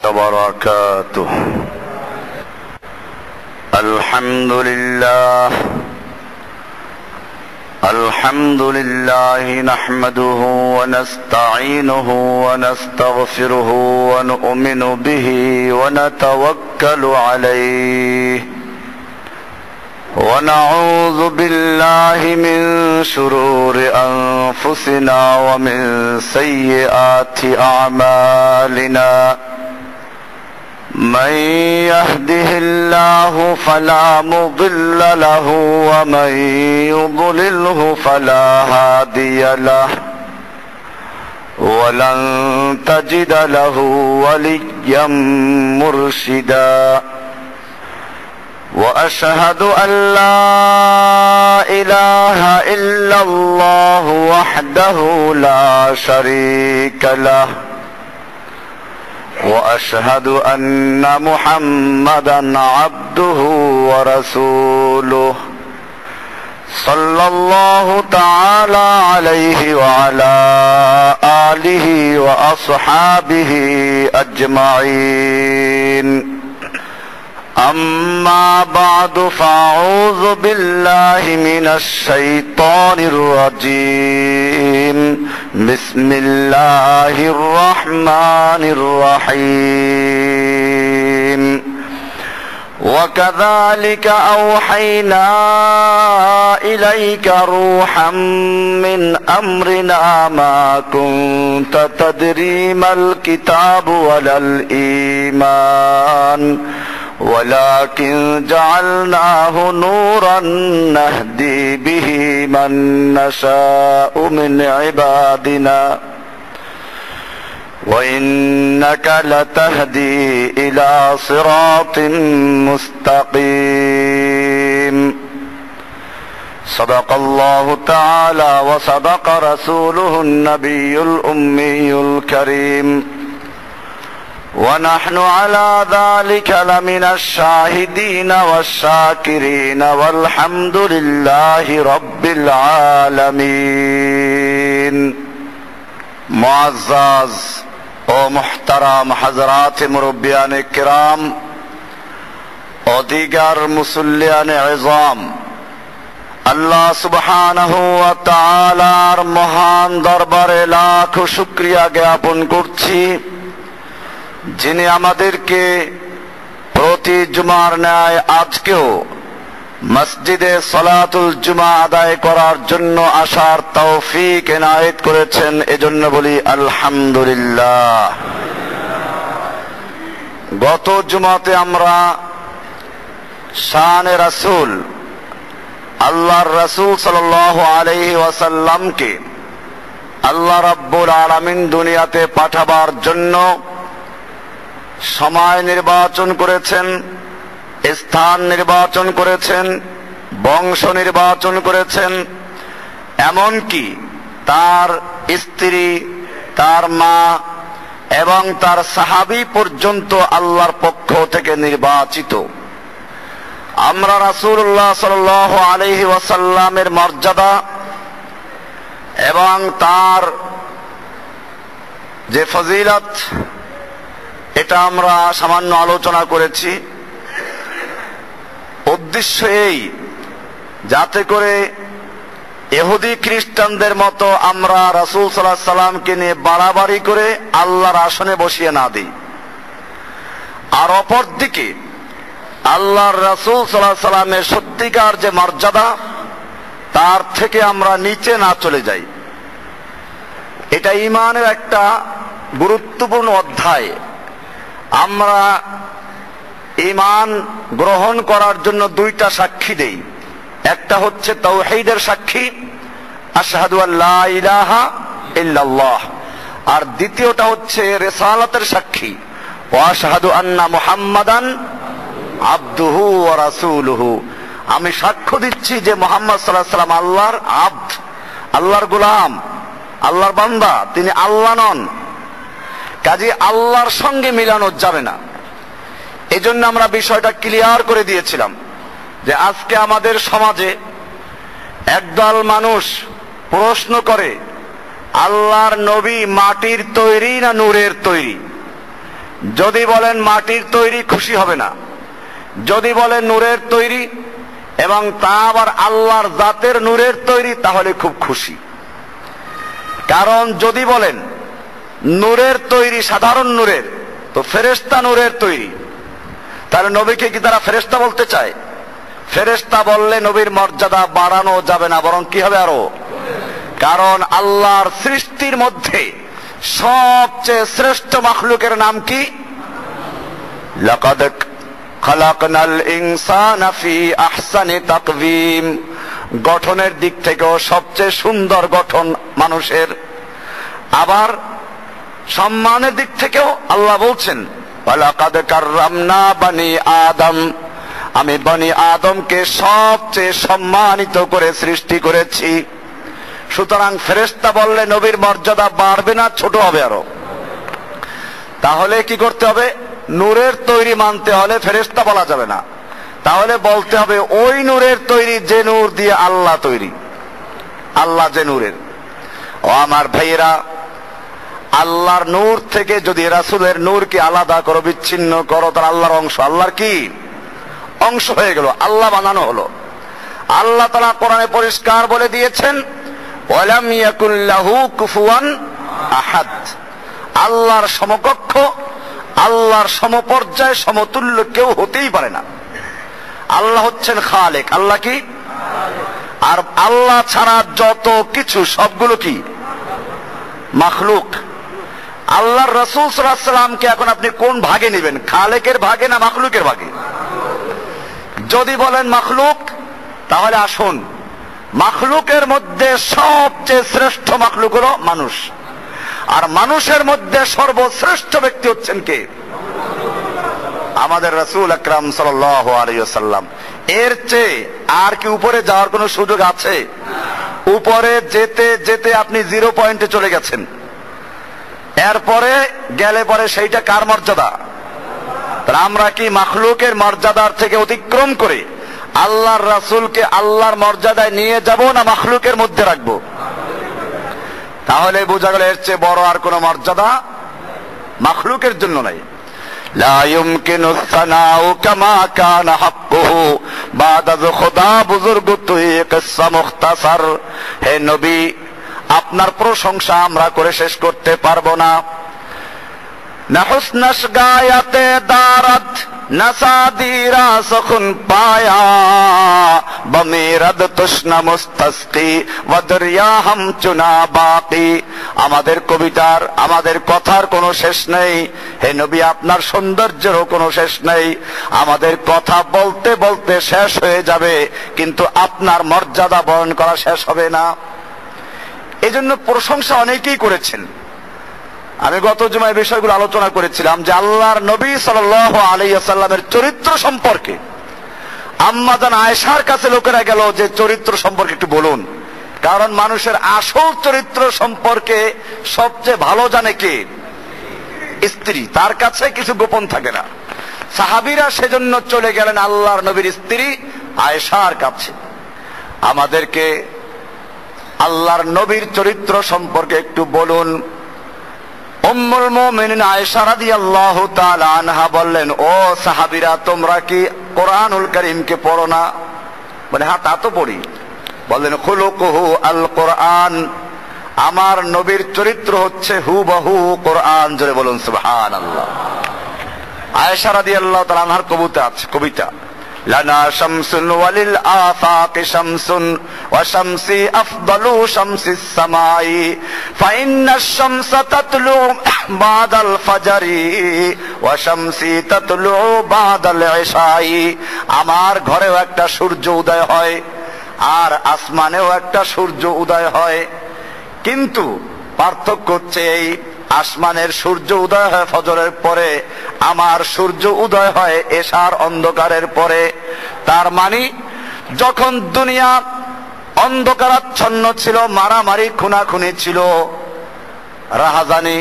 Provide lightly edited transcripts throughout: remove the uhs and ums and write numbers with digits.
وبركاته. الحمد لله نحمده ونستعينه ونستغفره ونؤمن به ونتوكل عليه ونعوذ بالله من شرور أنفسنا ومن سيئات أعمالنا. من يهده الله فلا مضل له ومن يضلله فلا هادي له ولن تجد له وليا مرشدا. وأشهد أن لا إله إلا الله وحده لا شريك له وأشهد أن محمدا عبده ورسوله صلى الله تعالى عليه وعلى آله وأصحابه أجمعين. أما بعد فأعوذ بالله من الشيطان الرجيم. بسم الله الرحمن الرحيم. وكذلك أوحينا إليك روحا من أمرنا ما كنت تدري ما الكتاب ولا الإيمان ولكن جعلناه نورا نهدي به من نشاء من عبادنا وإنك لتهدي إلى صراط مستقيم. صدق الله تعالى وصدق رسوله النبي الأمي الكريم ونحن على ذلك لمن الشاهدين والشاكرين والحمد لله رب العالمين. মুআজ্জাজ ও মুহতারাম হযরত মুরব্বিয়ান কিরাম ও দিগার মুসল্লিয়ান ইযাম, আল্লাহ সুবহানাহু ওয়া তাআলার মহান দরবারে লাখ শুকরিয়া জ্ঞাপন করছি, যিনি আমাদেরকে প্রতি জুমার ন্যায় আজকেও মসজিদে সালাতুল জুমা আদায় করার জন্য আসার তৌফিক এনায়েত করেছেন। এজন্য বলি আলহামদুলিল্লাহ। গত জুমাতে আমরা শানে রাসূল আল্লাহর রাসূল সাল্লাল্লাহু আলাইহি ওয়াসাল্লামকে আল্লাহ রাব্বুল আলামিন দুনিয়াতে পাঠাবার জন্য সময় নির্বাচন করেছেন, স্থান নির্বাচন করেছেন, বংশ নির্বাচন করেছেন, এমনকি তার স্ত্রী, তার মা এবং তার সাহাবী পর্যন্ত আল্লাহর পক্ষ থেকে নির্বাচিত। আমরা রাসূলুল্লাহ সাল্লাল্লাহু আলাইহি ওয়াসাল্লামের মর্যাদা এবং তার যে ফজিলত, এটা আমরা সামান্য আলোচনা করেছি। উদ্দেশ্য এই, যাতে করে ইহুদি খ্রিস্টানদের মতো আমরা রাসূল সাল্লাল্লাহু আলাইহি সাল্লামকে নিয়ে বাড়াবাড়ি করে আল্লাহর আসনে বসিয়ে না দিই, আর অপরদিকে আল্লাহর রাসূল সাল্লাল্লাহু আলাইহি সাল্লামের সত্যিকার যে মর্যাদা, তার থেকে আমরা নিচে না চলে যাই। এটা ঈমানের একটা গুরুত্বপূর্ণ অধ্যায়। আমরা ঈমান গ্রহণ করার জন্য দুইটা সাক্ষী দেই। একটা হচ্ছে তাওহীদের সাক্ষী, আশহাদু আল্লা ইলাহা ইল্লাল্লাহ, আর দ্বিতীয়টা হচ্ছে রিসালাতের সাক্ষী, ওয়া আশহাদু আন্না মুহাম্মাদান আবদুহু ওয়া রাসূলুহু। আমি সাক্ষ্য দিচ্ছি যে মুহাম্মদ সাল্লাল্লাহু আলাইহি ওয়াসাল্লাম আল্লাহর আবদ, আল্লাহর গোলাম, আল্লাহর বান্দা, তিনি আল্লাহ নন। কাজে আল্লাহর সঙ্গে মিলানো যাবে না। এজন্য আমরা বিষয়টা ক্লিয়ার করে দিয়েছিলাম যে আজকে আমাদের সমাজে একদল মানুষ প্রশ্ন করে, আল্লাহর নবী মাটির তৈরি না নূরের তৈরি? যদি বলেন মাটির তৈরি, খুশি হবে না। যদি বলেন নূরের তৈরি এবং তা আবার আল্লাহর জাতের নূরের তৈরি, তাহলে খুব খুশি। কারণ যদি বলেন নূরের তৈরি, সাধারণ নূরের, তো ফেরেশতা নূরের তৈরি, তাহলে নবীকে কি তারা ফেরেশতা বলতে চায়? ফেরেশতা বললে নবীর মর্যাদা বাড়ানো যাবে না, বরং কি হবে আরো। কারণ আল্লাহর সৃষ্টির মধ্যে সবচেয়ে শ্রেষ্ঠ মাখলুকের নাম কি? লাকাদ খালাকনাল ইনসানা ফি আহসানি তাকওয়িম। গঠনের দিক থেকেও সবচেয়ে সুন্দর গঠন মানুষের। আবার সম্মানের দিক থেকেও আল্লাহ বলছেন ওয়ালাকাদ কাররামনা বানি আদম, আমি বনি আদমকে সবচেয়ে সম্মানিত করে সৃষ্টি করেছি। সুতরাং ফেরেশতা বললে নবীর মর্যাদা বাড়বে না, ছোট হবে আরো। তাহলে কি করতে হবে? নূরের তৈরি মানতে হলে ফেরেশতা বলা যাবে না, তাহলে বলতে হবে ওই নূরের তৈরি যে নূর দিয়ে আল্লাহ তৈরি, আল্লাহ যে নূরের। ও আমার ভাইয়েরা, আল্লাহর নূর থেকে যদি রাসূলের নূরকে আলাদা করো, বিচ্ছিন্ন করো, তার আল্লাহর অংশ, আল্লাহর কি অংশ হয়ে গেল, আল্লাহ বানানো হলো। আল্লাহ তাআলা কোরআনে পরিষ্কার বলে দিয়েছেন ওয়ালাম ইয়াকুল লাহু কুফুয়ান আহাদ। আল্লাহর সমকক্ষ, আল্লাহর সমপর্যায়, সমতুল্য কেউ হতেই পারে না। আল্লাহ হচ্ছেন খালেক। আল্লাহ কি? আর আল্লাহ ছাড়া যত কিছু সবগুলো কি? মাখলুক। আল্লাহর রাসূল সাল্লাল্লাহু আলাইহি ওয়াসাল্লামকে এখন আপনি কোন ভাগে নেবেন, খালেকের ভাগে না মাখলুকের ভাগে? যদি বলেন মাখলুক, তাহলে আসুন, মাখলুকের মধ্যে সবচেয়ে শ্রেষ্ঠ মাখলুক হলো মানুষ। আর মানুষের মধ্যে সর্বশ্রেষ্ঠ ব্যক্তি হচ্ছেন কে? আমাদের রাসূল আকরাম সাল্লাল্লাহু আলাইহি ওয়াসাল্লাম। এর চেয়ে আর কি উপরে যাওয়ার কোনো সুযোগ আছে? উপরে যেতে যেতে আপনি 0 পয়েন্টে চলে গেছেন। এরপরে গেলে পরে সেইটা কার মর্যাদা? আমরা কি মাখলুকের মর্যাদার থেকে অতিক্রম করে আল্লাহর রাসূলকে আল্লাহর মর্যাদায় নিয়ে যাব, না মাখলুকের মধ্যে রাখবো? তাহলে বোঝা গেল এর চেয়ে বড় আর কোন মর্যাদা মাখলুকের জন্য নাই। লা ইউমকিনু সানাউ কামা কানা হাক্কুহু বাদা খুদা বুজুর্গ তুই কিসসা মুখতাসার। হে নবী, আপনার প্রশংসা আমরা করে শেষ করতে পারবো না। নাহুসনাস গায়াতে দারাত নাসাদিরা সখন পায়া বমিরাদ তুষ্ণা মুস্তাসকি ওয়াদরিয়া হাম চুনা বাকি। আমাদের কবিতার, আমাদের কথার কোনো শেষ নেই। হে নবী, আপনার সৌন্দর্যেরও কোনো শেষ নেই। আমাদের কথা বলতে বলতে শেষ হয়ে যাবে, কিন্তু আপনার মর্যাদা বরণ করা শেষ হবে না। এজন্য প্রশংসা অনেকেই করেছেন। আমি গত জুমায় বিষয়গুলো আলোচনা করেছিলাম যে আল্লাহর নবী সাল্লাল্লাহু আলাইহি ওয়াসাল্লামের চরিত্র সম্পর্কে আম্মা জান আয়েশার কাছে লোকেরা গেল যে চরিত্র সম্পর্কে একটু বলুন। কারণ মানুষের আসল চরিত্র সম্পর্কে সবচেয়ে ভালো জানে কে? স্ত্রী। তার কাছে কিছু গোপন থাকে না। সাহাবীরা সেজন্য চলে গেলেন আল্লাহর নবীর স্ত্রী আয়েশার কাছে। আমাদেরকে আল্লাহর নবীর চরিত্র সম্পর্কে একটু বলুন। উম্মুল মুমিনিন আয়েশা রাদিয়াল্লাহু তাআলা আনহা বললেন, ও সাহাবীরা, তোমরা কি কোরআনুল কারীমকে পড়ো না? বলে, হ্যাঁ, তা তো পড়ি। বললেন, খুলুকুহু আল কোরআন, আমার নবীর চরিত্র হচ্ছে হুবহু কোরআন। জোরে বলুন সুবহানাল্লাহ। আয়েশা রাদিয়াল্লাহু তাআলা আনহার কবিতা লানা শামসুন ওয়ালিল আফাকি শামসুন ওয়া শামসি আফদালু শামসিস সামাই ফাইন্নাশ শামসা তাতলু বাদাল ফাজরি ওয়া শামসি তাতলু বাদাল ইশাই। আমার ঘরেও একটা সূর্য উদয় হয় আর আসমানেও একটা সূর্য উদয় হয়, কিন্তু পার্থক্য হচ্ছে এই, আসমানের সূর্য উদয় হয় ফজরের পরে, আমার সূর্য উদয় হয় এশার অন্ধকারের পরে। তার মানে যখন দুনিয়া অন্ধকারাচ্ছন্ন ছিল, মারামারি খুনাখুনি ছিল, রাহাজানি,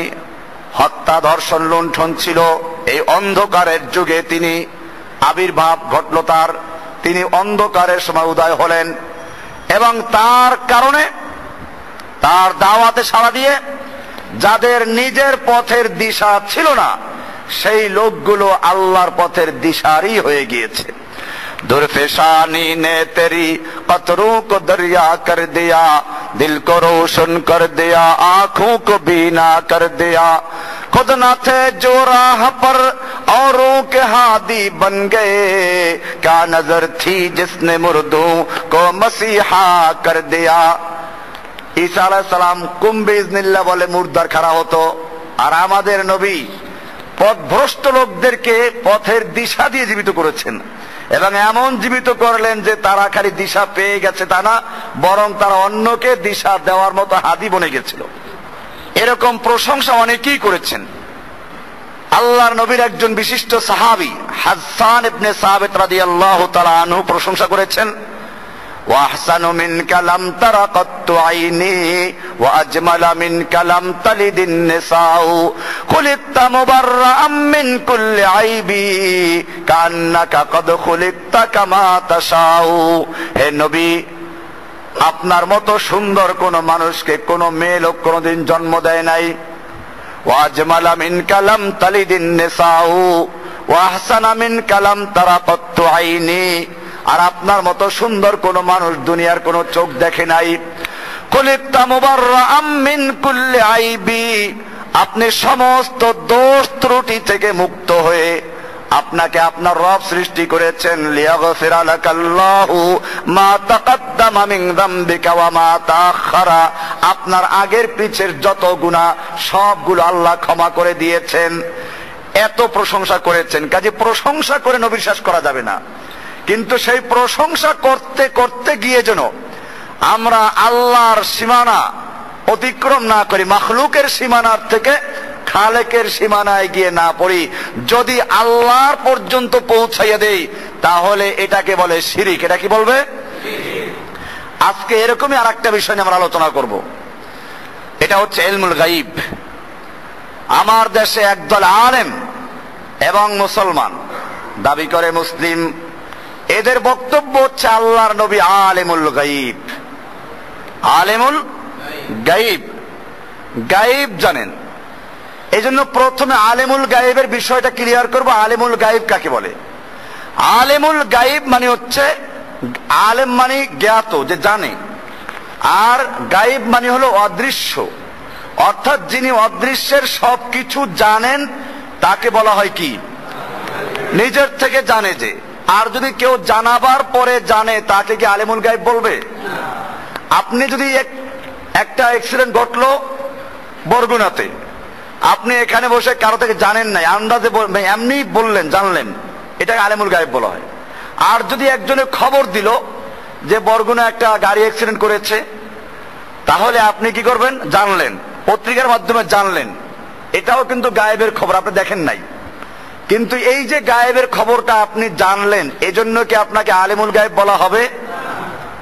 হত্যা, ধর্ষণ, লুণ্ঠন ছিল, এই অন্ধকারের যুগে তিনি আবির্ভাব ঘটল তার। তিনি অন্ধকারের সময় উদয় হলেন এবং তার কারণে তার দাওয়াতে সাড়া দিয়ে যাদের নিজের পথের দিশা ছিল না, সেই লোকগুলো আল্লাহর পথের দিশারি হয়ে গিয়েছে। दुर्फेशानी ने तेरी कतरों को दरिया कर दिया, दिल को रोशन कर दिया, आंखों को बीना कर दिया। खुद न थे जो राह पर औरों के हादी बन गए, क्या नजर थी जिसने मुर्दों को मसीहा कर दिया। ঈসা আলাইহিস সালাম কুম্বে ইজনিল্লাহ বলে মুর্দার খাড়া হতো, আর আমাদের নবী পথভ্রষ্ট লোকদেরকে পথের দিশা দিয়ে জীবিত করেছেন, এবং এমন জীবিত করলেন যে তারা খালি দিশা পেয়ে গেছে তা না, বরং তারা অন্যকে দিশা দেওয়ার মতো হাদি বনে গেছিল। এরকম প্রশংসা অনেকেই করেছেন। আল্লাহর নবীর একজন বিশিষ্ট সাহাবী হাসান ইবনে সাবিত রাদিয়াল্লাহু তাআলা আনহু প্রশংসা করেছেন, وأحسن منك لم تر قط عيني وأجمل منك لم تلد النساء خلقت مبرأ من كل عيب كأنك قد خلقت كما تشاء। হে নবী, আপনার মতো সুন্দর কোন মানুষকে কোন মেয়ে লোক কোনদিন জন্ম দেয় নাই। وأجمل منك لم تلد النساء وأحسن منك لم تر قط عيني, আর আপনার মতো সুন্দর কোন মানুষ দুনিয়ার কোন চোখ দেখে নাই। খুলিকতা মুবাররাআম মিন কুল্লি আইবি, আপনি সমস্ত দোষ ত্রুটি থেকে মুক্ত হয়ে আপনাকে আপনার রব সৃষ্টি করেছেন। লিয়াগফিরা লাকাল্লাহু মা তাকাদ্দামা মিন যামবিকা ওয়া মা তাআখারা, আপনার আগের পিছের যত গুনাহ সবগুলো আল্লাহ ক্ষমা করে দিয়েছেন। এত প্রশংসা করেছেন, কাজে প্রশংসা করে নবীর শেষ করা যাবে না। কিন্তু সেই প্রশংসা করতে করতে গিয়ে যেন আমরা আল্লাহর সীমানা অতিক্রম না করি, মাখলুকের সীমানার থেকে খালেকের সীমানায় গিয়ে না পড়ি। যদি আল্লাহর পর্যন্ত পৌঁছাইয়া দেই তাহলে এটাকে বলে শিরিক। এটা কি বলবে? আজকে এরকমই আর একটা বিষয় নিয়ে আমরা আলোচনা করব, এটা হচ্ছে ইলমুল গায়ব। আমার দেশে একদল আলেম এবং মুসলমান দাবি করে মুসলিম, এদের বক্তব্য হচ্ছে আল্লাহর নবী আলেমুল গায়ব। আলেমুল গায়ব, গায়ব জানেন। এই জন্য প্রথমে আলেমুল গায়বের বিষয়টা ক্লিয়ার করব। আলেমুল গায়ব কাকে বলে? আলেমুল গায়ব মানে হচ্ছে, আলেম মানে জ্ঞাত, যে জানে, আর গায়ব মানে হলো অদৃশ্য, অর্থাৎ যিনি অদৃশ্যের সবকিছু জানেন তাকে বলা হয় কি? নিজের থেকে জানে যে। আর যদি কেউ জানাবার পরে জানে তাকে কি আলেমুল গায়ব বলবে? আপনি যদি একটা অ্যাক্সিডেন্ট ঘটলো বরগুনাতে, আপনি এখানে বসে কারো থেকে জানেন নাই, আন্দাজে এমনি বললেন, জানলেন, এটাকে আলেমুল গায়ব বলা হয়। আর যদি একজনে খবর দিল যে বরগুনা একটা গাড়ি অ্যাক্সিডেন্ট করেছে, তাহলে আপনি কি করবেন? জানলেন, পত্রিকার মাধ্যমে জানলেন, এটাও কিন্তু গায়েবের খবর, আপনি দেখেন নাই। কিন্তু এই যে গায়েবের খবরটা আপনি জানলেন, এজন্য কি আপনাকে আলেমুল গায়েব বলা হবে?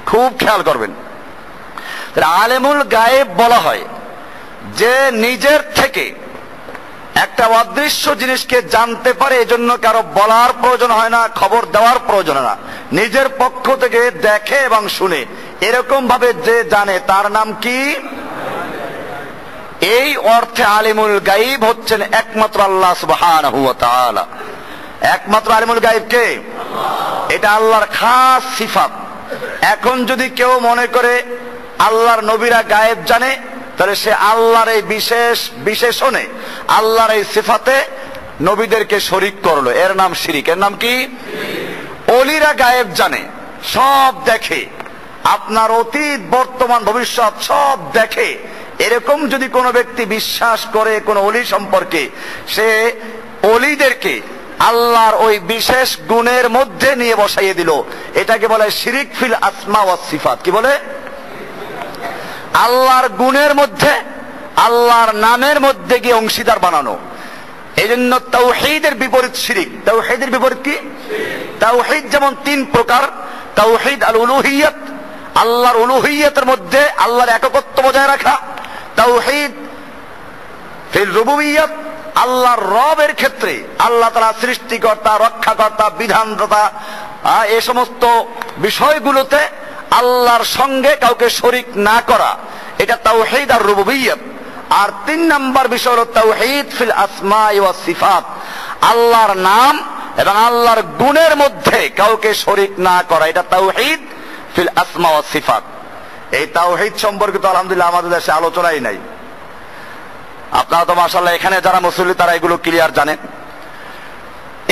খুব খেয়াল করবেন। আলেমুল গায়েব বলা হয় যে নিজের থেকে একটা অদৃশ্য জিনিসকে জানতে পারে, এজন্য কারো বলার প্রয়োজন হয় না, খবর দেওয়ার প্রয়োজন হয় না, নিজের পক্ষ থেকে দেখে এবং শুনে এরকম ভাবে যে জানে তার নাম কি? এই অর্থে আলিমুল গায়ব হচ্ছেন একমাত্র আল্লাহ সুবহানাহু ওয়া তাআলা। একমাত্র আলিমুল গায়ব কে? এটা আল্লাহর খাস সিফাত। এখন যদি কেউ মনে করে আল্লাহর নবীরা গায়েব জানে, তাহলে সে আল্লাহর এই বিশেষ বিশেষণে, আল্লাহর এই সিফাতে নবীদেরকে শরীক করলো, এর নাম শিরিক। এর নাম কি? ওলিরা গায়েব জানে, সব দেখে, আপনার অতীত বর্তমান ভবিষ্যৎ সব দেখে। এরকম যদি কোনো ব্যক্তি বিশ্বাস করে কোন ওলি সম্পর্কে, সে ওলিদেরকে আল্লাহর ওই বিশেষ গুণের মধ্যে নিয়ে বসাইয়ে দিল। এটাকে বলে শিরিক ফিল আসমা ওয়াস সিফাত। কি বলে? আল্লাহর গুণের মধ্যে, আল্লাহর নামের মধ্যে গিয়ে অংশীদার বানানো। এই জন্য তাওহীদের বিপরীত শিরিক। তাওহীদের বিপরীত কি? তাওহীদ যেমন তিন প্রকার, তাওহীদ আল উলুহিয়্যাত, আল্লাহর উলুহিয়্যাতের মধ্যে আল্লাহর একত্ব বজায় রাখা। তাওহীদ ফিল রুবুবিয়্যাত, আল্লাহর রবের ক্ষেত্রে আল্লাহ তাআলা সৃষ্টিকর্তা, রক্ষাকর্তা, বিধানদাতা, এই সমস্ত বিষয়গুলোতে আল্লাহর সঙ্গে কাউকে শরীক না করা, এটা তাওহীদ আর রুবুবিয়্যাত। আর তিন নাম্বার বিষয় হলো তাওহীদ ফিল আসমা ওয়াস সিফাত, আল্লাহর নাম এবং আল্লাহর গুণের মধ্যে কাউকে শরীক না করা, এটা তাওহীদ ফিল আসমা ওয়াস সিফাত। এই তাওহীদ সম্পর্কে তো আলহামদুলিল্লাহ আমাদের দেশে আলোচনাই নাই। আপনারা তো মাশাআল্লাহ এখানে যারা মুসল্লি তারা এগুলো ক্লিয়ার জানেন।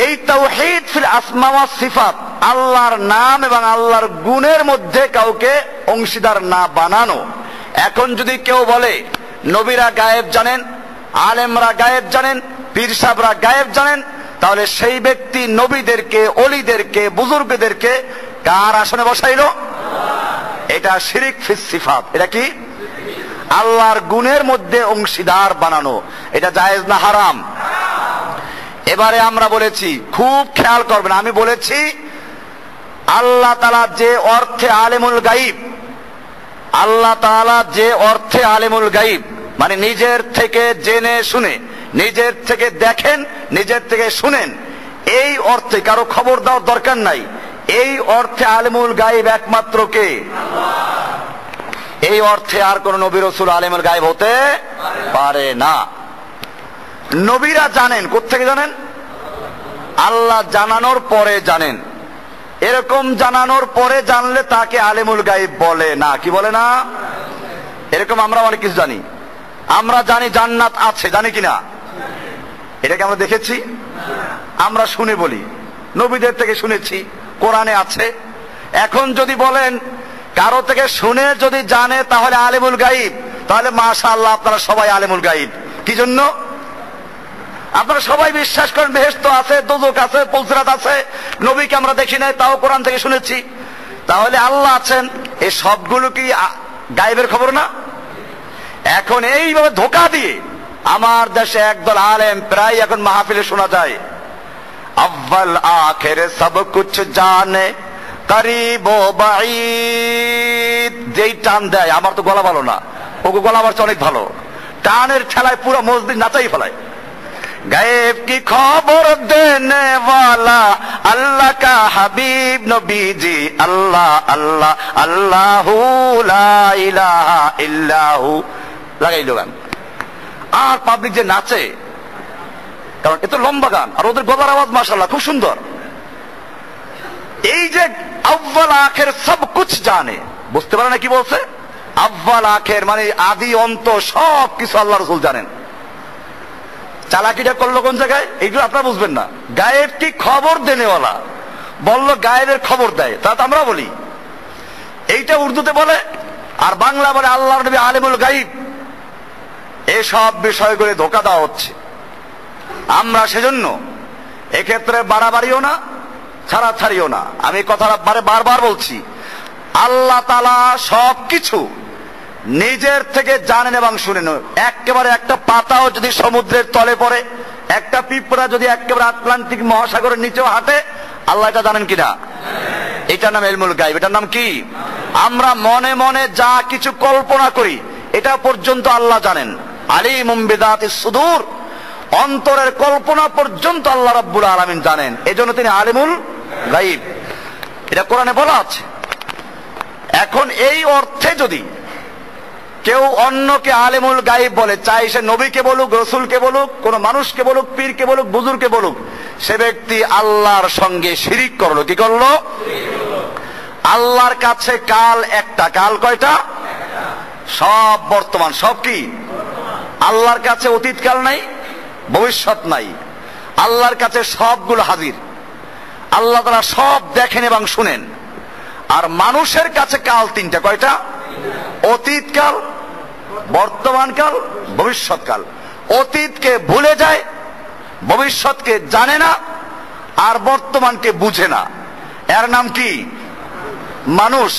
এই তাওহীদ ফিল আসমা ওয়াস সিফাত, আল্লাহর নাম এবং আল্লাহর গুণের মধ্যে কাউকে অংশীদার না বানানো। এখন যদি কেউ বলে নবীরা গায়েব জানেন, আলেমরা গায়েব জানেন, পীর সাহেবরা গায়েব জানেন, তাহলে সেই ব্যক্তি নবীদেরকে, অলিদেরকে, বুজুর্গদেরকে কার আসনে বসাইলো? এটা শিরিক ফিস সিফাত। এটা কি? আল্লাহর গুণের মধ্যে অংশীদার বানানো। এটা জায়েজ না হারাম? এবারে আমরা বলেছি, খুব খেয়াল করবেন, আমি বলেছি আল্লাহ তাআলা যে অর্থে আলেমুল গায়ব, আল্লাহ তাআলা যে অর্থে আলেমুল গায়ব মানে নিজের থেকে জেনে শুনে, নিজের থেকে দেখেন, নিজের থেকে শুনেন, এই অর্থে কারো খবর দেওয়ার দরকার নাই। এই অর্থে আলেমুল গায়ব একমাত্র কে? এই অর্থে আর কোন নবী রাসূল আলেমুল গায়ব হতে পারে না। নবীরা জানেন, কোত্থেকে জানেন? আল্লাহ জানানোর পরে জানেন। এরকম জানানোর পরে জানলে তাকে আলেমুল গায়ব বলে না। কি বলে না? এরকম আমরা অনেক কিছু জানি। আমরা জানি জান্নাত আছে, জানি কিনা? এটাকে আমরা দেখেছি? আমরা শুনে বলি, নবীদের থেকে শুনেছি, কোরআনে আছে। এখন যদি বলেন কারো থেকে শুনে যদি জানে তাহলে আলেমুল গায়ব, তাহলে মাশাআল্লাহ আপনারা সবাই আলেমুল গায়ব। কি জন্য? আপনারা সবাই বিশ্বাস করেন বেহেশত আছে, দোজখ আছে, পুলসিরাত আছে, নবীকে আমরা দেখি নাই, তাও কোরআন থেকে শুনেছি। তাহলে আল্লাহ আছেন, এই সবগুলো কি গায়েবের খবর না? এখন এইভাবে ধোঁকা দিয়ে আমার দেশে একদল আলেম প্রায় এখন মাহফিলে শোনা যায়, আব্বাল আখের সব কুছ জানে করিব ও বাঈদ। যেই টান দেয়, আমার তো গলা ভালো না, ওকে গলা আমার অনেক ভালো, টানের ঠেলায় পুরো মসজিদ নাচাই ফেলায়। গায়েব কি খবর দেনে ওয়ালা আল্লাহ কা হাবিব নবীজি, আল্লাহ আল্লাহ আল্লাহু লা ইলাহা ইল্লাহু, লাগাইলো গান। আর পাবলিক যে নাচে, কারণ এত লম্বা গান, আর ওদের গলার আওয়াজ মাশাআল্লাহ খুব সুন্দর। এই যে আউয়াল আখের সব কুছ জানে, বুঝতে পারে না কি বলছে? আউয়াল আখের মানে আদি অন্ত সব কিছু আল্লাহ রাসূল জানেন। চালাকিটা করলো কোন জায়গায়? এইগুলো আপনারা বুঝবেন না। গায়েব কি খবর দেনেওয়ালা বললো, গায়েবের খবর দেয়, তা আমরা বলি। এইটা উর্দুতে বলে, আর বাংলা বলে আল্লাহর নবী আলেমুল গায়ব। এসব বিষয়গুলো ধোঁকা দেওয়া হচ্ছে। আমরা সেজন্য এক্ষেত্রে বাড়াবাড়িও না, ছাড়াছাড়িও না। আমি কথাটা বারবার বলছি, আল্লাহ তাআলা সবকিছু নিজের থেকে জানেন এবং শুনেন। একেবারে একটা পাতাও যদি সমুদ্রের তলে পড়ে, একটা পিঁপড়া যদি একেবারে আটলান্টিক মহাসাগরের নিচেও হাঁটে, আল্লাহ এটা জানেন কিনা? এটার নাম ইলমুল গায়ব। এটার নাম কি? আমরা মনে মনে যা কিছু কল্পনা করি, এটা পর্যন্ত আল্লাহ জানেন। আলিমুম বিযাতিস সুদূর, অন্তরের কল্পনা পর্যন্ত আল্লাহ রাব্বুল আলামিন জানেন। এজন্য তিনি আলিমুল গায়ব, এটা কোরআনে বলা আছে। এখন এই অর্থে যদি কেউ অন্যকে আলেমুল গায়ব বলে, চাই সে নবীকে বলুক, রসুলকে বলুক, কোন মানুষকে বলুক, পীরকে বলুক, বুজুর্গকে বলুক, সে ব্যক্তি আল্লাহর সঙ্গে শিরিক করলো। কি করলো? আল্লাহর কাছে কাল একটা, কাল কয়টা? সব বর্তমান, সব কি? আল্লাহর কাছে অতীতকাল নাই, ভবিষ্যৎ নাই, আল্লাহর কাছে সবগুলো হাজির। আল্লাহ তাআলা সব দেখেন এবং শুনেন। আর মানুষের কাছে কাল তিনটা, কয়টা? অতীতকাল, বর্তমানকাল, ভবিষ্যৎকাল। অতীতকে ভুলে যায়, ভবিষ্যৎকে জানে না, আর বর্তমানকে বুঝে না। এর নাম কি? মানুষ।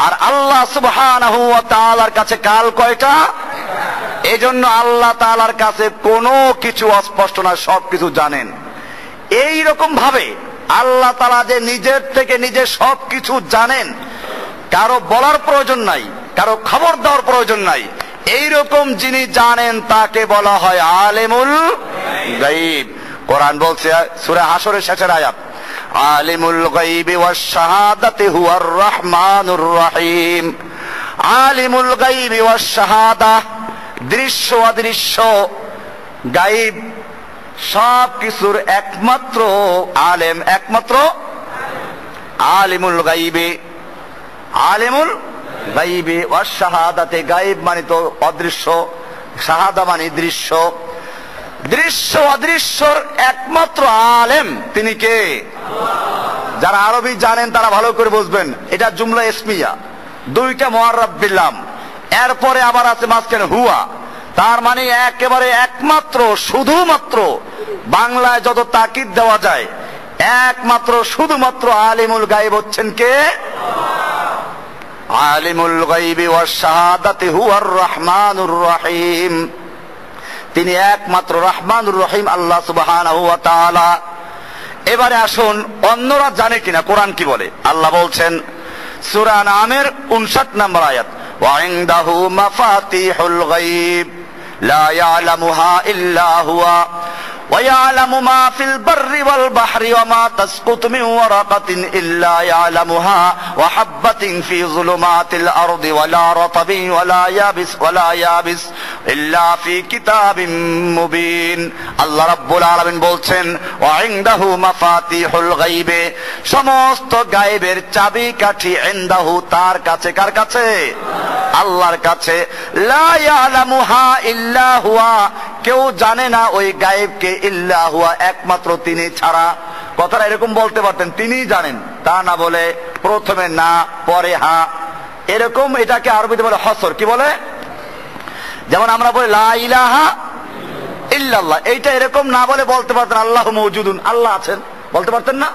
আর আল্লাহ সুবহানাহু ওয়া তাআলার কাছে কাল কয়টা? এজন্য আল্লাহ তাআলার কাছে কোনো কিছু অস্পষ্ট না, সবকিছু জানেন। এই রকম ভাবে আল্লাহ তাআলা যে নিজের থেকে নিজে সবকিছু জানেন, কারো বলার প্রয়োজন নাই, কারো খবর দেওয়ার প্রয়োজন নাই। এইরকম যিনি জানেন তাকে বলা হয় আলিমুল গায়ব। কোরআন বলছে সূরা হাসরের শেষের আয়াত, আলিমুল গায়বি ওয়াশ শাহাদাতি হুয়ার রহমানুর রহিম। আলিমুল গায়বি ওয়াশ শাহাদা, দৃশ্য অদৃশ্য, গায়ব সব কিছুর একমাত্র আলেম, একমাত্র আলিমুল গাইবে, আলিমুল গাইবে ওয়াস শাহাদাতে। গাইব মানে তো অদৃশ্য, শাহাদা মানে দৃশ্য। দৃশ্য অদৃশ্যর একমাত্র আলেম তিনি কে? যারা আরবি জানেন তারা ভালো করে বুঝবেন, এটা জুমলা ইসমিয়া, দুইটা মুআররাব বিল্লাম, এরপরে আবার আছে মাঝখানে হুয়া। তার মানে একেবারে একমাত্র, শুধুমাত্র বাংলায় যত তাকিদ দেওয়া যায়, একমাত্র শুধুমাত্র আলিমুল গাইব হচ্ছেন কে? আলিমুল গাইবি ওয়াস শাহাদাতি হুয়ার রহমানুর রহিম। তিনি একমাত্র রহমানুর রহিম আল্লাহ সুবহানাহু ওয়া তাআলা। এবারে আসুন, অন্যরা জানে কিনা কোরআন কি বলে। আল্লাহ বলছেন সূরা আনআমের 59 নম্বর আয়াত, ওয়া ইনদাহু মাফাতিহুল গায়ব লা ইয়ালামুহা ইল্লা হুয়া ওয়া ইয়ালামু মা ফিল বাররি ওয়াল বাহরি ওয়া মা তাসকুতু মিন ওয়ারাকাতিন ইল্লা ইয়ালামুহা ওয়া হাববাতিন ফি যুলুমাতিল আরদি ওয়ালা রাতাবিন ওয়ালা ইয়াবিস ইল্লা ফি কিতাবিম মুবিন। আল্লাহ রাব্বুল আলামিন বলছেন ওয়া ইনদাহু মাফাতিহুল গায়বে, সমস্ত গায়েবের চাবিকাঠি ইনদাহু, তার কাছে। কার কাছে? আল্লাহর কাছে। লা ইয়ালামুহা ইল্লা হুয়া, কেউ জানে না ওই গায়েবকে, ইল্লা হুয়া, একমাত্র তিনি ছাড়া। কথাটা এরকম বলতে পারতেন তিনিই জানেন, তা না বলে প্রথমে না পরে হা, এরকম। এটাকে আরবিতে বলে হসর। কি বলে? যেমন আমরা বলি লা ইলাহা ইল্লাল্লাহ, এইটা এরকম না বলে বলতে পারতেন আল্লাহু মওজুদুন, আল্লাহ আছেন, বলতে পারতেন না?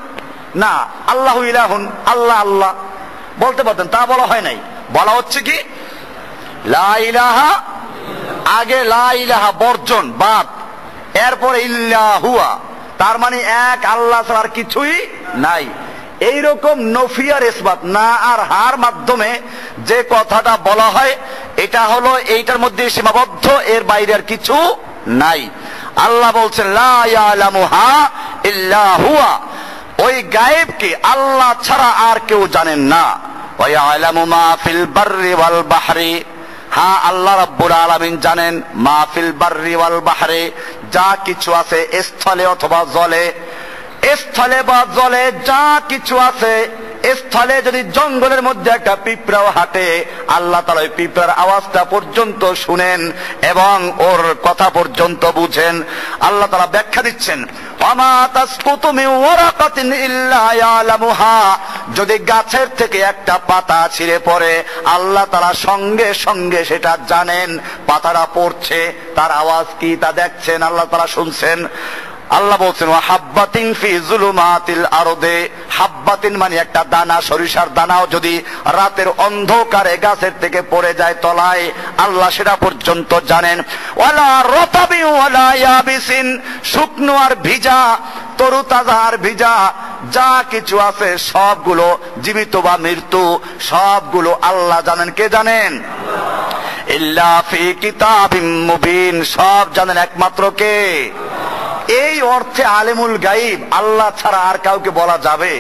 না, আল্লাহু ইলাহুন, আল্লাহ আল্লাহ বলতে পারতেন, তা বলা হয় নাই। বলা হচ্ছে কি লা ইলাহা, আগে লা ইলাহা বর্জন, বাদ, এরপরে ইল্লা হুয়া, তার মানে এক আল্লাহ ছাড়া আর কিছুই নাই। এইরকম নফিয়ার ইসবাত, না আর হার মাধ্যমে যে কথাটা বলা হয়, এটা হলো এইটার মধ্যে সীমাবদ্ধ, এর বাইরে আর কিছু নাই। আল্লাহ বলছেন লা ইয়ালামুহা ইল্লা হুয়া, ওই গায়েবকে আল্লাহ ছাড়া আর কেউ জানেন না। ওয়া ইয়ালামু মা ফিল বাররি ওয়াল বাহরি, হ্যাঁ আল্লাহ রাব্বুল আলামিন জানেন মা ফিল বাররি ওয়াল বাহরি, যা কিছু আছে স্থলে অথবা জলে। স্থলে বা জলে যা কিছু আছে, স্থলে যদি জঙ্গলের মধ্যে একটা পিঁপড়াও হাঁটে, আল্লাহ তাআলা ওই পিঁপড়ার আওয়াজটা পর্যন্ত শুনেন এবং ওর কথা পর্যন্ত বুঝেন। আল্লাহ তাআলা ব্যাখ্যা দিচ্ছেন ওয়ামা তাসকুতু মিন ওয়ারাকাতিন ইল্লা ইয়ালামুহা, যদি গাছের থেকে একটা পাতা ছিঁড়ে পড়ে, আল্লাহ তাআলা সঙ্গে সঙ্গে সেটা জানেন, পাতাটা পড়ছে, তার আওয়াজ কি তা দেখছেন, আল্লাহ তাআলা শুনছেন। আল্লাহ বলছেন ওয়া হাব্বাতিন ফি যুলুমাতিল আরদে, হাব্বাতিন মানে একটা দানা, সরিষার দানাও যদি রাতের অন্ধকারে গাছের থেকে পড়ে যায় তলায়, আল্লাহ সেটা পর্যন্ত জানেন। ওয়ালা রাতাবি ওয়ালা ইয়াবিসিন, শুকনো আর ভিজা, তরু তাজা আর ভিজা, যা কিছু আছে সবগুলো, জীবিত বা মৃত্যু, সবগুলো আল্লাহ জানেন। কে জানেন? ইল্লা ফি কিতাবিম মুবিন, সব জানেন একমাত্র কে? এই অর্থে আলিমুল গাইব আল্লাহ ছাড়া আর কাউকে বলা যাবে?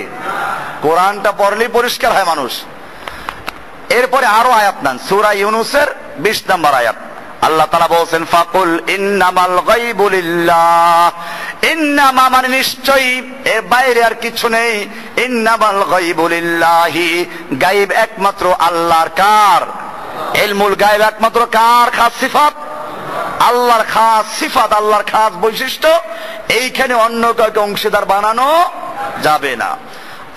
কোরআনটা পড়লেই পরিষ্কার হয় মানুষ। এরপরে আরো আয়াত নেন, সূরা ইউনূসের 20 নম্বর আয়াত। আল্লাহ তাআলা বলেন ফাকুল ইন্নামাল গায়বু লিল্লাহ, ইন্নামা মানে নিশ্চয়ই, এর বাইরে আর কিছু নেই। ইন্নামাল গায়বু লিল্লাহি, গায়ব একমাত্র আল্লাহর। কার? ইলমুল গায়ব একমাত্র কার? খাস সিফাত আল্লাহর, খাস সিফাত আল্লাহর, খাস বৈশিষ্ট্য, এইখানে অন্য কাউকে অংশীদার বানানো যাবে না।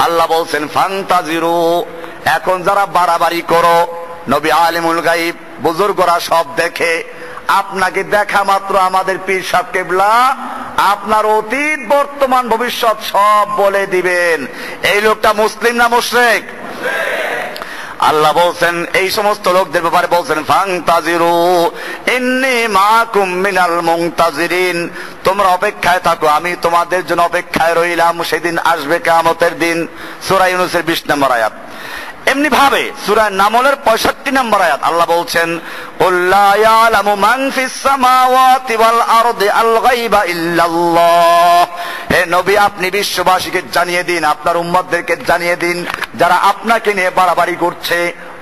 আল্লাহ বলছেন ফান্তাজিরু, এখন যারা বাড়াবাড়ি করো, নবী আলিমুল গায়ব, বুজুর্গরা সব দেখে, আপনাকে দেখা মাত্র আমাদের পীর সাহেব কেবলা আপনার অতীত বর্তমান ভবিষ্যৎ সব বলে দিবেন। এই লোকটা মুসলিম না মুশরিক? আল্লাহ বলছেন এই সমস্ত লোকদের ব্যাপারে বলছেন ফান্তাজিরু ইন্নী মাকুম মিনাল মুনতাজিরিন, তোমরা অপেক্ষায় থাকো, আমি তোমাদের জন্য অপেক্ষায় রইলাম, সেদিন আসবে কিয়ামতের দিন। সূরা ইউনূসের 20 নম্বর আয়াত। এমনি ভাবে সূরা নামলের 65 নম্বর আয়াত আল্লাহ বলছেন কুল লা ইয়ালামু মান ফিস সামাওয়াতি ওয়াল আরদি আল গায়বা ইল্লাল্লাহ, হে নবী আপনি বিশ্ববাসীকে জানিয়ে দিন, আপনার উম্মতদেরকে জানিয়ে দিন, যারা আপনাকে নিয়ে বাড়াবাড়ি করছে,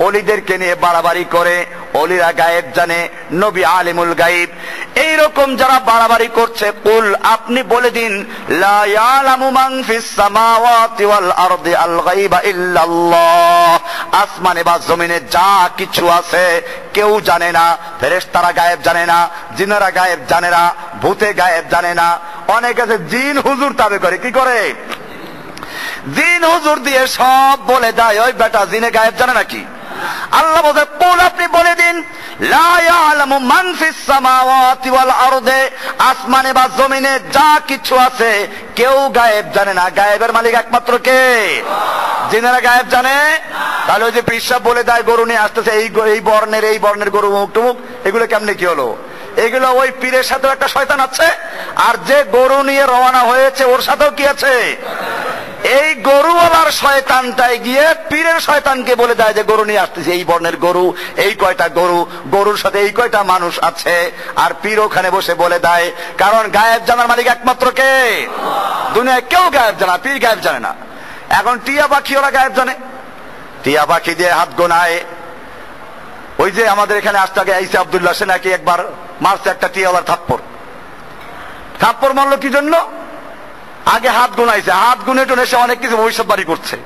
অলিদেরকে নিয়ে বাড়াবাড়ি করে, অলিরা গায়েব জানে, নবী আলিমুল গায়েব। এইরকম যারা বাড়াবাড়ি করছে, কুল আপনি বলে দিন, লা ইয়ালামু মান ফিস সামাওয়াতি ওয়াল আরদি আল গায়বা ইল্লাল্লাহ, আসমানে বা জমিনে যা কিছু আছে কেউ জানে না। ফেরেশতারা গায়েব জানে না, জিনেরা গায়েব জানে না, ভূতে গায়েব জানে না। অনেক আছে জিন হুজুর তাবে করে, কি করে? জিন হুজুর দিয়ে সব বলে দেয়। ওই বেটা জিনে গায়েব জানে নাকি? আল্লাহ বলে, কুল আপনি বলে দিন, লা ইয়ালামু মান ফিস সামাওয়াতি ওয়াল আরদি, আসমানে বা জমিনে যা কিছু আছে কেউ গায়েব জানে না। গায়েবের মালিক একমাত্র কে? জিনেরা গায়েব জানে? তাহলে ওই যে পিসাব বলে দেয় গরু নিয়ে আসতেছে, এই বর্ণের গরু মুখ টুমুক, এগুলো কেমনে কি হলো? এগুলো ওই পীরের সাথেও একটা শয়তান আছে, আর যে গরু নিয়ে রওনা হয়েছে ওর সাথেও কি আছে? এই গরুওয়ালার শয়তানটাই গিয়ে পীরের শয়তানকে বলে দেয় যে গরু নিয়ে আসতেছে, এই বর্ণের গরু, এই কয়টা গরু, গরুর সাথে এই কয়টা মানুষ আছে। আর পীর ওখানে বসে বলে দেয়, কারণ গায়েব জানার মালিক একমাত্র কে? দুনিয়ায় কেউ গায়েব জানা, পীর গায়েব জানে না। এখন টিয়া পাখি ওরা গায়েব জানে, টিয়া পাখি দিয়ে হাত গোনায়। ওই যে আমাদের এখানে আসতে আগে আইসে আব্দুল্লাহ, সে নাকি একবার মারছে একটা টিয়াওয়ালার থাপ্পড় মারলো কি জন্য? আগে হাত গুনাইছে, হাত গুনে টুনে সে অনেক কিছু ভবিষ্যৎবাণী করছে।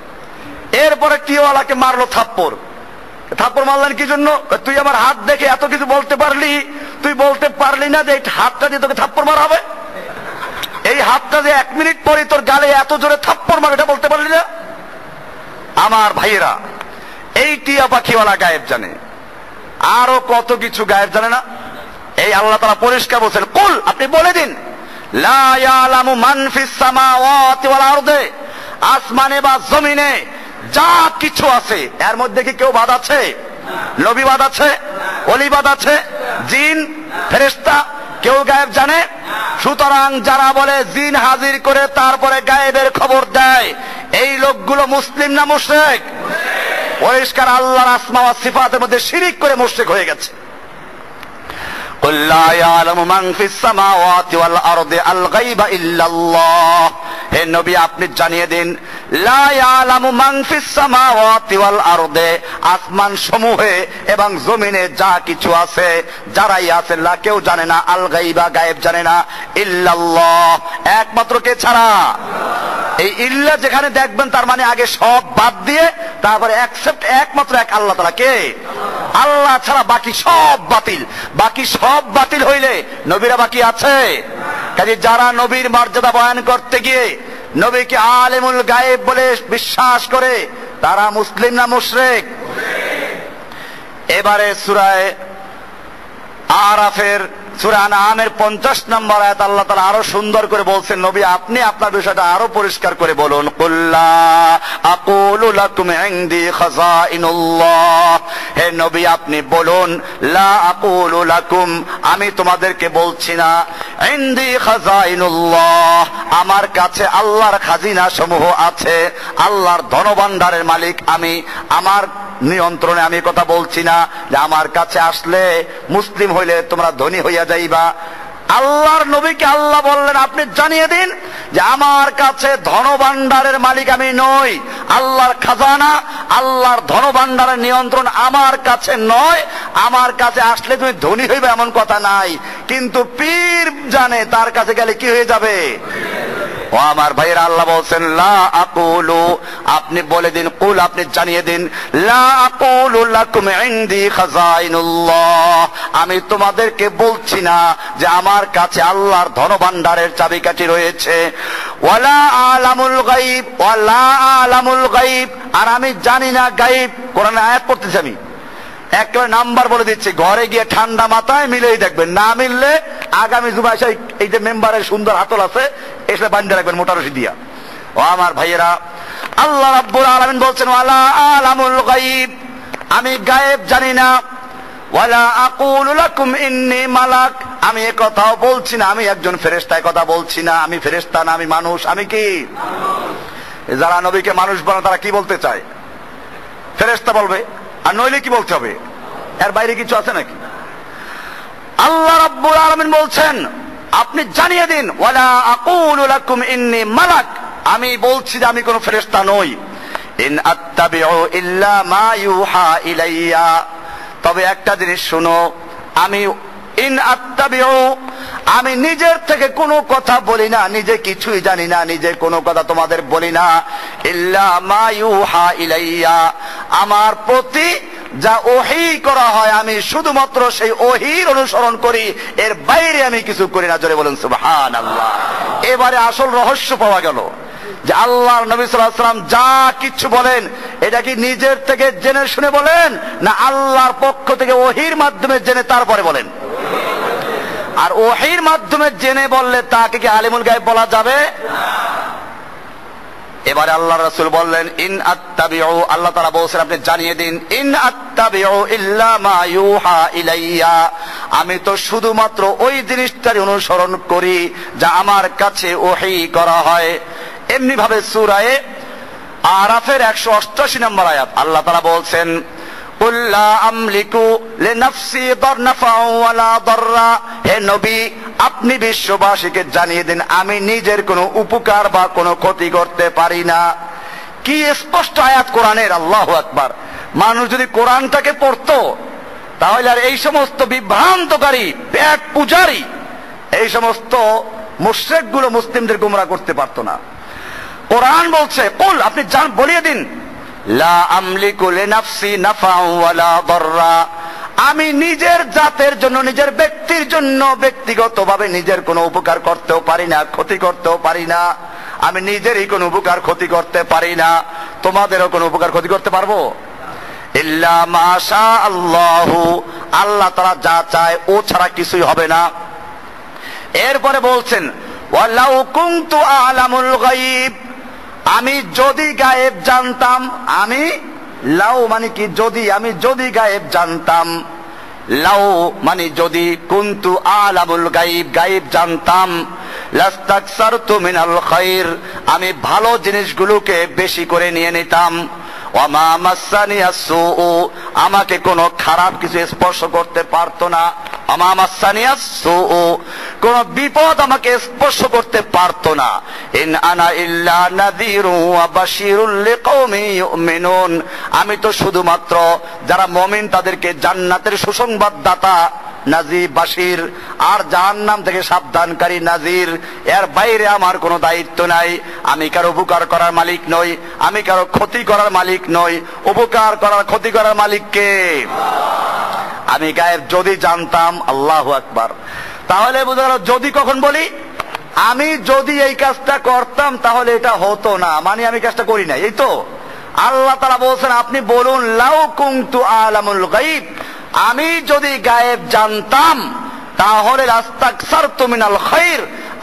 এরপরে টিওয়ালাকে মারলো থাপ্পড় মারলেন কি জন্য? তুই আমার হাত দেখে এত কিছু বলতে পারলি, তুই বলতে পারলি না যে এই হাতটা দিয়ে তোকে থাপ্পড় মারা হবে? এই হাতটা যে 1 মিনিট পরে তোর গালে এত জোরে থাপ্পড় মারে, এটা বলতে পারলি না? আমার ভাইয়েরা, এই টিয়া পাখিওয়ালা গায়েব জানে, আরো কত কিছু গায়েব জানে না। এই আল্লাহ তাআলা পরিষ্কার বলছেন, কুল আপনি বলে দিন, লা ইয়ালামু মান ফিস সামাওয়াতি ওয়াল আরদি, আসমানে বা জমিনে যা কিছু আছে এর মধ্যে কি কেউ বাদ আছে? নবী বাদ আছে? ওলি বাদ আছে? জিন ফেরেশতা কেউ গায়েব জানে? সুতরাং যারা বলে জিন হাজির করে তারপরে গায়েবের খবর দেয়, এই লোকগুলো মুসলিম না মুশরিক? পরিষ্কার আল্লাহর আসমা ওয়া সিফাতের মধ্যে শিরিক করে মুশরিক হয়ে গেছে। কুল লা ইয়ালামু মান ফিস সামাওয়াতি ওয়াল আরদি আল গায়বা ইল্লাল্লাহ, হে নবী আপনি জানিয়ে দিন, লা ইয়ালামু মান ফিস সামাওয়াতি ওয়াল আরদি, আসমান সমূহে এবং জমিনে যা কিছু আছে, যারাই আছে, লা কেউ জানে না, আল গায়বা গায়েব জানে না, ইল্লাল্লাহ একমাত্র কে ছাড়া? এই ইল্লা যেখানে দেখবেন তার মানে আগে সব বাদ দিয়ে তারপরে অ্যাকসেপ্ট একমাত্র এক আল্লাহ তাআলা। কে? আল্লাহ ছাড়া বাকি সব বাতিল। বাকি সব বাতিল হইলে নবীরা বাকি আছে? কাজে যারা নবীর মর্যাদা বয়ান করতে গিয়ে নবীকে আলিমুল গায়েব বলে বিশ্বাস করে, তারা মুসলিম না মুশরিক? এবারে সূরা আরাফের, সূরা আনআমের 50 নম্বর আয়াত আল্লাহ তাআলা আরো সুন্দর করে বলছেন, নবী আপনি আপনার বিষয়টা আরো পরিষ্কার করে বলুন, কুল লা আকুলু লাকুম ইনদি খাযাইনুল্লাহ, হে নবী আপনি বলুন, লা আকুলু লাকুম আমি তোমাদেরকে বলছি না, ইনদি খাযাইনুল্লাহ আমার কাছে আল্লাহর খাজিনা সমূহ আছে, আল্লাহর ধনভাণ্ডারের মালিক আমি, আমার নিয়ন্ত্রণে আমি কথা বলছি না যে আমার কাছে আসলে মুসলিম হইলে তোমরা ধনী হইয়া যাইবা। আল্লাহর নবীকে আল্লাহ বললেন আপনি জানিয়ে দিন যে আমার কাছে ধনভাণ্ডারের মালিক আমি নই, আল্লাহর খাজানা, আল্লাহর ধনভাণ্ডারের নিয়ন্ত্রণ আমার কাছে নয়। আমার কাছে আসলে তুমি ধনী হইবে এমন কথা নাই, কিন্তু পীর জানে তার কাছে গেলে কি হয়ে যাবে। ও আমার ভাইয়েরা, আল্লাহ বলছেন লা আকুলু আপনি বলে দিন, কুল আপনি জানিয়ে দিন, লা আকুলু লাকুম ইনদি খাযাইনুল্লাহ আমি তোমাদেরকে বলছি না যে আমার কাছে আল্লাহর ধনভাণ্ডারের চাবিকাঠি রয়েছে, ওয়ালা আলামুল গায়ব ওয়ালা আলামুল গায়ব আর আমি জানি না গায়ব। কোরআনে আয়াত পড়তেছি আমি, একেবারে নাম্বার বলে দিচ্ছি, ঘরে গিয়ে ঠান্ডা মাথায় মিলেই দেখবেন, না মিললে আগামী জুমায় এই যে মেম্বারের সুন্দর হাতল আছে এসে বান্ধে রাখবেন মোটা রশি দিয়া। ও আমার ভাইয়েরা, আল্লাহ রাব্বুল আলামিন বলছেন ওয়ালা আলামুল গায়ব আমি গায়েব জানি না, ওয়ালা আকুলু লাকুম ইন্নী মালাক আমি এ কথাও বলছি না আমি একজন ফেরেশতা, কথা বলছি না আমি ফেরেশতা না, আমি মানুষ। আমি কি? যারা নবীকে মানুষ বানায় তারা কি বলতে চায়? ফেরেশতা বলবে, আর নইলে কি বলতে হবে? এর বাইরে কিছু আছে নাকি? আল্লাহ রাব্বুল আলামিন বলছেন আপনি জানিয়ে দিন, ওয়ালা আকুলু লাকুম ইন্নী মালাক আমি বলছি যে আমি কোন ফেরেশতা নই। ইন আত্তাবিউ ইল্লা মা ইউহা ইলাইয়া, তবে একটা জিনিস শুনো, আমি ইন আত্তাবিউ, আমি নিজের থেকে কোনো কথা বলি না, নিজে কিছুই জানি না, নিজে কোনো কথা তোমাদের বলি না। ইল্লা মা ইউহা ইলাইয়া, আমার প্রতি যা ওহী করা হয় আমি শুধুমাত্র সেই ওহীর অনুসরণ করি, এর বাইরে আমি কিছু করি না। জোরে বলুন সুবহানাল্লাহ। এবারে আসল রহস্য পাওয়া গেল যে আল্লাহর নবী সাল্লাল্লাহু আলাইহি ওয়াসাল্লাম যা কিছু বলেন এটা কি নিজের থেকে জেনে শুনে বলেন, না আল্লাহর পক্ষ থেকে ওহীর মাধ্যমে জেনে তারপরে বলেন? আর ওহীর মাধ্যমে জেনে বললে তাকে কি আলিমুল গায়ব বলা যাবে? এবারে আল্লাহ রাসূল বললেন ইন আত্তাবিউ, আল্লাহ তাআলা বলেছেন আপনি জানিয়ে দিন, ইন আত্তাবিউ ইল্লা মা ইউহা ইলাইয়া, আমি তো শুধুমাত্র ওই জিনিসটারই অনুসরণ করি যা আমার কাছে ওহী করা হয়। এমনি ভাবে সূরা আরাফের 188 নম্বর আয়াত আল্লাহ তাআলা বলছেন কুল লা আমলিকু লিনাফসি দারনাফাও ওয়ালা দাররা, হে নবী আপনি বিশ্ববাসীকে জানিয়ে দিন আমি নিজের কোনো উপকার বা কোনো ক্ষতি করতে পারি না। কি স্পষ্ট আয়াত কোরআনের, আল্লাহু আকবার। মানুষ যদি কোরআনটাকে পড়তো তাহলে আর এই সমস্ত বিভ্রান্তকারী পেট পূজারী এই সমস্ত মুশরিকগুলো মুসলিমদের গোমরাহ করতে পারতো না। কোরআন বলছে কুল, আপনি বলিয়ে দিন, লা আমলিকু লিনাফসি নাফাও ওয়ালা দাররা, আমি নিজের জাতের জন্য, নিজের ব্যক্তির জন্য ব্যক্তিগতভাবে নিজের কোনো উপকার করতেও পারি না, ক্ষতি করতেও পারি না। আমি নিজেরই কোনো উপকার ক্ষতি করতে পারি না, তোমাদেরও কোনো উপকার ক্ষতি করতে পারবো? ইল্লা মা শা আল্লাহু, আল্লাহ তাআলা যা চায় ও ছাড়া কিছুই হবে না। এরপরে বলছেন ওয়ালাউ কুনতু আ'লামুল গায়ব, আমি যদি গায়েব জানতাম, আমি লাউ মানে কি যদি, আমি যদি গায়েব জানতাম, লাউ মানে যদি, কুনতু আ'লামুল গায়ব, গায়েব জানতাম, লাস্তাকসারতু মিনাল খায়র, আমি ভালো জিনিসগুলোকে বেশি করে নিয়ে নিতাম। ওয়া মা মাসানিয়াস সূউ, আমাকে কোনো খারাপ কিছু স্পর্শ করতে পারতো না। আমা মাসানিয়াস সূউ, কোন বিপদ আমাকে স্পর্শ করতে পারতো না। ইন আনা ইল্লা নাযীরু ওয়া বাশীরুল লিকওমি ইউমিনুন, আমি তো শুধুমাত্র যারা মুমিন তাদেরকে জান্নাতের সুসংবাদ দাতা নাযীর বাশীর, আর জাহান্নাম থেকে সাবধানকারী নাযীর, এর বাইরে আমার কোনো দায়িত্ব নাই। আমি কারো উপকার করার মালিক নই, আমি কারো ক্ষতি করার মালিক নই। উপকার করার ক্ষতি করার মালিক কে? আমি গায়েব যদি জানতাম, আল্লাহু আকবার। তাহলে বোঝা গেল যদি কখন বলি, আমি যদি এই কাজটা করতাম তাহলে এটা হতো না, মানে আমি কাজটা করি না, এই তো। আল্লাহ তাআলা বলছেন আপনি বলুন লাউ কুনতু আ'লামুল গায়ব, আমি যদি গায়েব জানতাম তাহলে লাস্তাকসারতু মিনাল খায়র,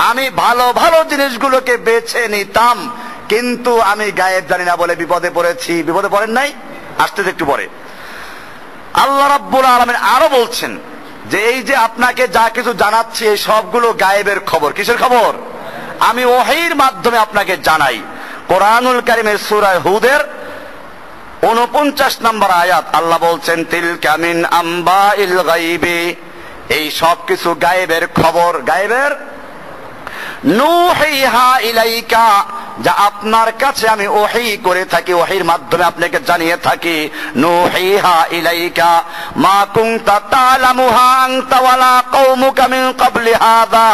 আমি ভালো ভালো জিনিসগুলোকে বেছে নিতাম। কিন্তু আমি গায়েব জানি না বলে বিপদে পড়েছি। বিপদে পড়েন নাই? আসতে একটু পরে আল্লাহ রাব্বুল আলামিন আরো বলছেন যে এই যে আপনাকে যা কিছু জানাচ্ছি এই সবগুলো গায়েবের খবর। কিসের খবর? আমি ওহীর মাধ্যমে আপনাকে জানাই। কোরআনুল কারীমের সূরা হুদের 49 নম্বর আয়াত আল্লাহ বলছেন তিলকা মিন আম্বাইল গায়বি, এই সব কিছু গায়েবের খবর, গায়েবের নুহিহা ইলাইকা, যা আপনার কাছে আমি ওহী করে থাকি, ওহীর মাধ্যমে আপনাকে জানিয়ে থাকি। নুহিহা ইলাইকা মা কুনতা তা'লামুহা আনতা ওয়ালা কওমুকা মিন ক্বাবলি হাযা,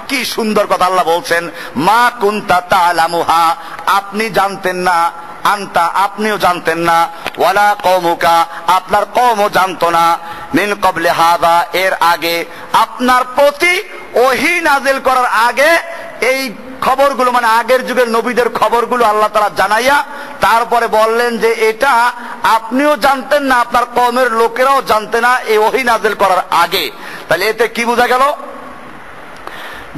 কি সুন্দর কথা আল্লাহ বলছেন। মা কুনতা তা'লামুহা, আপনি জানতেন না, আনতা আপনিও জানতেন না, ওয়ালা কওমুকা আপনার কওমও জানতো না, মিন ক্বাবলি হাযা এর আগে, আপনার প্রতি ওহী নাযিল করার আগে এই খবরগুলো, মানে আগের যুগের নবীদের খবরগুলো আল্লাহ তাআলা জানাইয়া তারপরে বললেন যে এটা আপনিও জানতেন না, আপনার কওমের লোকেরাও জানতে না এই ওহী নাযিল করার আগে। তাহলে এতে কি বোঝা গেল?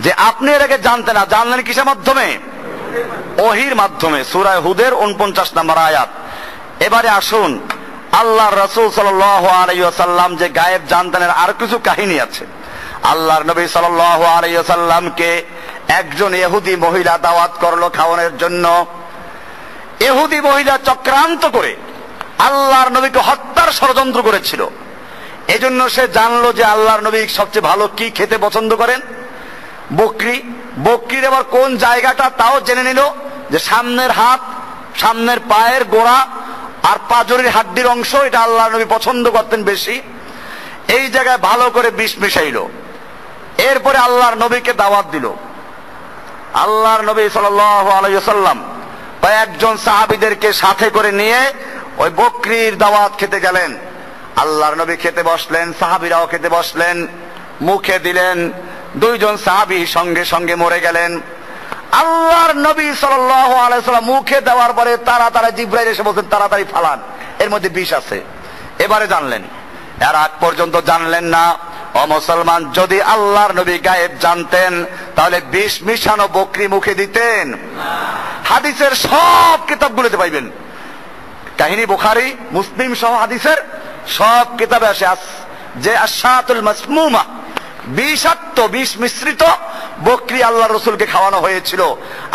যে আপনি এর আগে জানতেন না, জানলেন কিসের মাধ্যমে? ওহীর মাধ্যমে। সূরা হুদের 49 নম্বর আয়াত। এবারে আসুন আল্লাহর রাসূল সাল্লাল্লাহু আলাইহি ওয়াসাল্লাম যে গায়েব জানতেন এর আর কিছু কাহিনী আছে। আল্লাহর নবী সাল্লাল্লাহু আলাইহি ওয়াসাল্লামকে একজন ইহুদি মহিলা দাওয়াত করলো খাওয়ানোর জন্য। ইহুদি মহিলা চক্রান্ত করে আল্লাহর নবীকে হত্যার ষড়যন্ত্র করেছিল। এজন্য সে জানলো যে আল্লাহর নবী সবচেয়ে ভালো কি খেতে পছন্দ করেন, বকরি। বকরির আবার কোন জায়গাটা তাও জেনে নিল, যে সামনের হাত, সামনের পায়ের গোড়া আর পাজরের হাড্ডির অংশ, এটা আল্লাহর নবী পছন্দ করতেন বেশি। এই জায়গায় ভালো করে বিষ মিশাইল। এরপরে আল্লাহর নবীকে দাওয়াত দিল। আল্লাহর নবী সাল্লাল্লাহু আলাইহি ওয়াসাল্লাম কয়েকজন সাহাবীদেরকে সাথে করে নিয়ে ওই বকরির দাওয়াত খেতে গেলেন। আল্লাহর নবী খেতে বসলেন, সাহাবীরাও খেতে বসলেন, মুখে দিলেন। দুইজন সাহাবী সঙ্গে সঙ্গে মরে গেলেন। আল্লাহর নবী সাল্লাল্লাহু আলাইহি ওয়াসাল্লাম মুখে দেওয়ার পরে তাড়াতাড়ি জিবরাইল এসে বলছেন, তাড়াতাড়ি ফালান, এর মধ্যে বিষ আছে। এবারে জানলেন, এর আগ পর্যন্ত জানলেন না। ও মুসলমান, যদি আল্লাহর নবী গায়েব জানতেন তাহলে বিষ মিশানো বকরি মুখে দিতেন? হাদিসের সব কিতাবগুলোতে পাইবেন, কাহিনী বুখারী মুসলিম সহ হাদিসের সব কিতাবে আসে যে আশাতুল মাসমুমা, বিষাক্ত বিষ মিশ্রিত বকরি আল্লাহ রসুলকে খাওয়ানো হয়েছিল।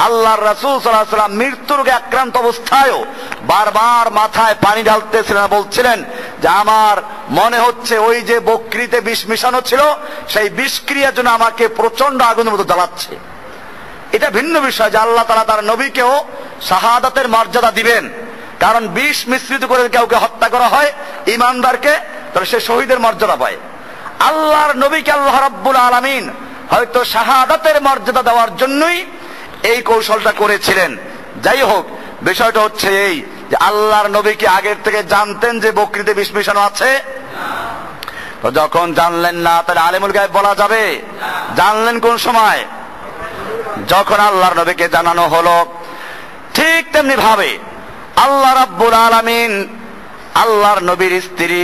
আল্লাহর রাসূল সাল্লাল্লাহু আলাইহি ওয়াসাল্লাম মৃত্যু রোগে আক্রান্ত অবস্থায়ও বারবার মাথায় পানি ঢালতেছিলেন, বলছিলেন যে আমার মনে হচ্ছে ওই যে বকরিতে বিষ মিশানো ছিল সেই বিষক্রিয়ার জন্য আমাকে প্রচন্ড আগুনের মতো জ্বালাচ্ছে। এটা ভিন্ন বিষয় যে আল্লাহ তাআলা তার নবীকেও শাহাদাতের মর্যাদা দিবেন, কারণ বিষ মিশ্রিত করে কাউকে হত্যা করা হয় ঈমানদারকে, তাহলে সে শহীদের মর্যাদা পায়। আল্লাহর নবীকে আল্লাহ রাব্বুল আলামিন হয়তো শাহাদাতের মর্যাদা দেওয়ার জন্যই এই কৌশলটা করেছিলেন। যাই হোক, বিষয়টা হচ্ছে এই যে আল্লাহর নবী কি আগের থেকে জানতেন যে বকরিতে বিষ মিশানো আছে? তো যখন জানলেন না, তাহলে আলিমুল গায়ব বলা যাবে? জানলেন কোন সময়? যখন আল্লাহর নবীকে জানানো হলো। ঠিক তেমনি ভাবে আল্লাহ রাব্বুল আলামিন আল্লাহর নবীর স্ত্রী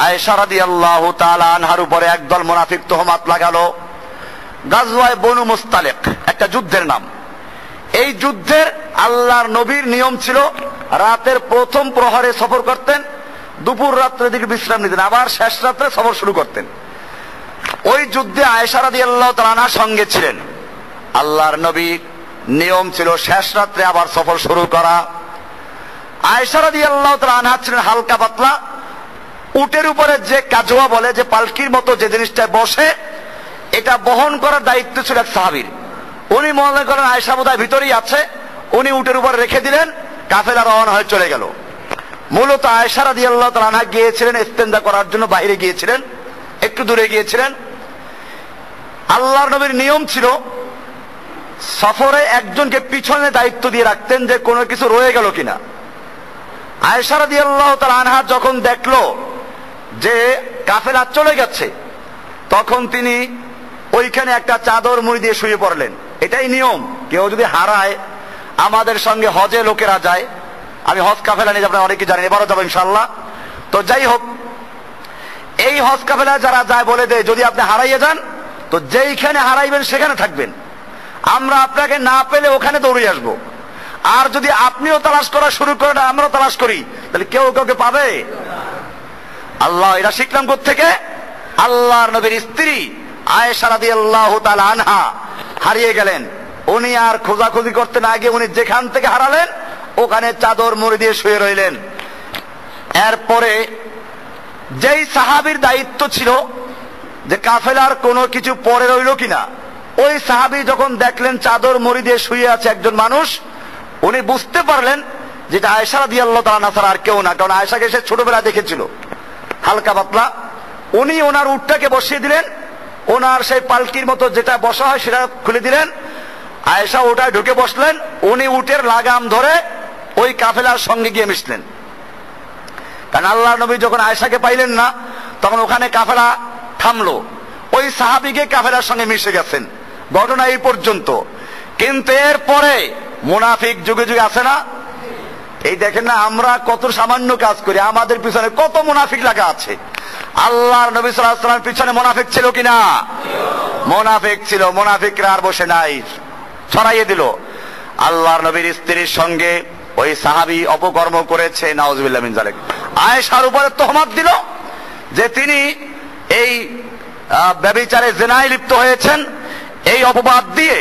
আয়েশা রাদিয়াল্লাহু তাআলা আনহার উপরে একদল মুনাফিক তোহমাত লাগালো। গাজওয়ায়ে বনু মুস্তালিক একটা যুদ্ধের নাম। এই যুদ্ধের আল্লাহর নবীর নিয়ম ছিল রাতের প্রথম প্রহরে সফর করতেন, দুপুর রাত্রে দিকে বিশ্রাম নিতেন, আবার শেষ রাত্রে সফর শুরু করতেন। ওই যুদ্ধে আয়েশা রাদিয়াল্লাহু তাআলা আনহার সঙ্গে ছিলেন। আল্লাহর নবীর নিয়ম ছিল শেষ রাত্রে আবার সফর শুরু করা। আয়েশা রাদিয়াল্লাহু তাআলা আনহা ছিলেন হালকা পাতলা, উটের উপরে যে কাজওয়া বলে, যে পালকির মতো যে জিনিসটায় বসে, এটা বহন করার দায়িত্ব ছিল এক সাহাবীর। উনি মনে করেন আয়েশা বোধহয় ভিতরেই আছে, উনি উটের উপরে রেখে দিলেন, কাফেলা রওনা হয়ে চলে গেল। মূলত আয়েশা রাদিয়াল্লাহু তাআলা আনহা গিয়েছিলেন ইস্তেনজা করার জন্য, বাইরে গিয়েছিলেন, একটু দূরে গিয়েছিলেন। আল্লাহর নবীর নিয়ম ছিল সফরে একজনকে পিছনে দায়িত্ব দিয়ে রাখতেন যে কোনো কিছু রয়ে গেল কিনা। আয়েশা রাদিয়াল্লাহু তাআলা আনহা যখন দেখলো যে কাফেলা চলে গেছে, তখন তিনি ওইখানে একটা চাদর মুড়ি দিয়ে শুয়ে পড়লেন। এটাই নিয়ম। কেউ যদি হারায়, আমাদের সঙ্গে হজে লোকেরা যায়, আমি হজ কাফেলা নিয়ে আপনারা অনেকে জানেন, এবারও যাবো ইনশাআল্লাহ। তো যাই হোক, এই হজ কাফেলা যারা যায় বলে দেয় যদি আপনি হারাইয়ে যান তো যেইখানে হারাইবেন সেখানে থাকবেন, আমরা আপনাকে না পেলে ওখানে দৌড়ে আসবো। আর যদি আপনিও তালাশ করা শুরু করেন, আমরাও তালাশ করি, তাহলে কেউ কাউকে পাবে? আল্লাহ এটা শিখলাম কোত্থেকে? আল্লাহর নবীর স্ত্রী আয়েশা রাদিয়াল্লাহু তাআলা আনহা হারিয়ে গেলেন। উনি আর খোঁজাখুঁজি করতে না গিয়ে উনি যেখান থেকে হারালেন ওখানে চাদর মুড়ি দিয়ে শুয়ে রইলেন। এরপরে যেই সাহাবীর দায়িত্ব ছিল যে কাফেলার কোনো কিছু পরে রইল কিনা, ওই সাহাবী যখন দেখলেন চাদর মুড়ি দিয়ে শুয়ে আছে একজন মানুষ, উনি বুঝতে পারলেন যেটা আয়েশা রাদিয়াল্লাহু তাআলা ছাড়া আর কেউ না, কারণ আয়েশাকে সে ছোটবেলা দেখেছিল হালকা পাতলা। উনি ওনার উটটাকে বসিয়ে দিলেন, ওনার সেই পালকির মতো যেটা বসা হয় সেটা খুলে দিলেন, আয়েশা ওটায় ঢুকে বসলেন, উনি উটের লাগাম ধরে ওই কাফেলার সঙ্গে গিয়ে মিশলেন। কারণ আল্লাহর নবী যখন আয়েশাকে পাইলেন না, তখন ওখানে কাফেলা থামলো, ওই সাহাবীকে কাফেলার সঙ্গে মিশে গেছেন। ঘটনা এই পর্যন্ত। কিন্তু এরপরে মুনাফিক যুগে যুগে আছে না? এই দেখেন না, আমরা কত সামান্য কাজ করি, আমাদের পিছনে কত মুনাফিক লাগা আছে। আল্লাহর নবী সাল্লাল্লাহু আলাইহি ওয়াসাল্লামের পিছনে মুনাফিক ছিল কিনা? মুনাফিক ছিল। মুনাফিকরা আর বসে নাই, ছড়াইয়ে দিল। আল্লাহর নবীর স্ত্রীর সঙ্গে ওই সাহাবী অপকর্ম করেছে, নাউজুবিল্লাহ মিন যালিক। আয়েশার উপরে তোহমত দিল যে তিনি এই ব্যভিচারে জিনায় লিপ্ত হয়েছেন। এই অপবাদ দিয়ে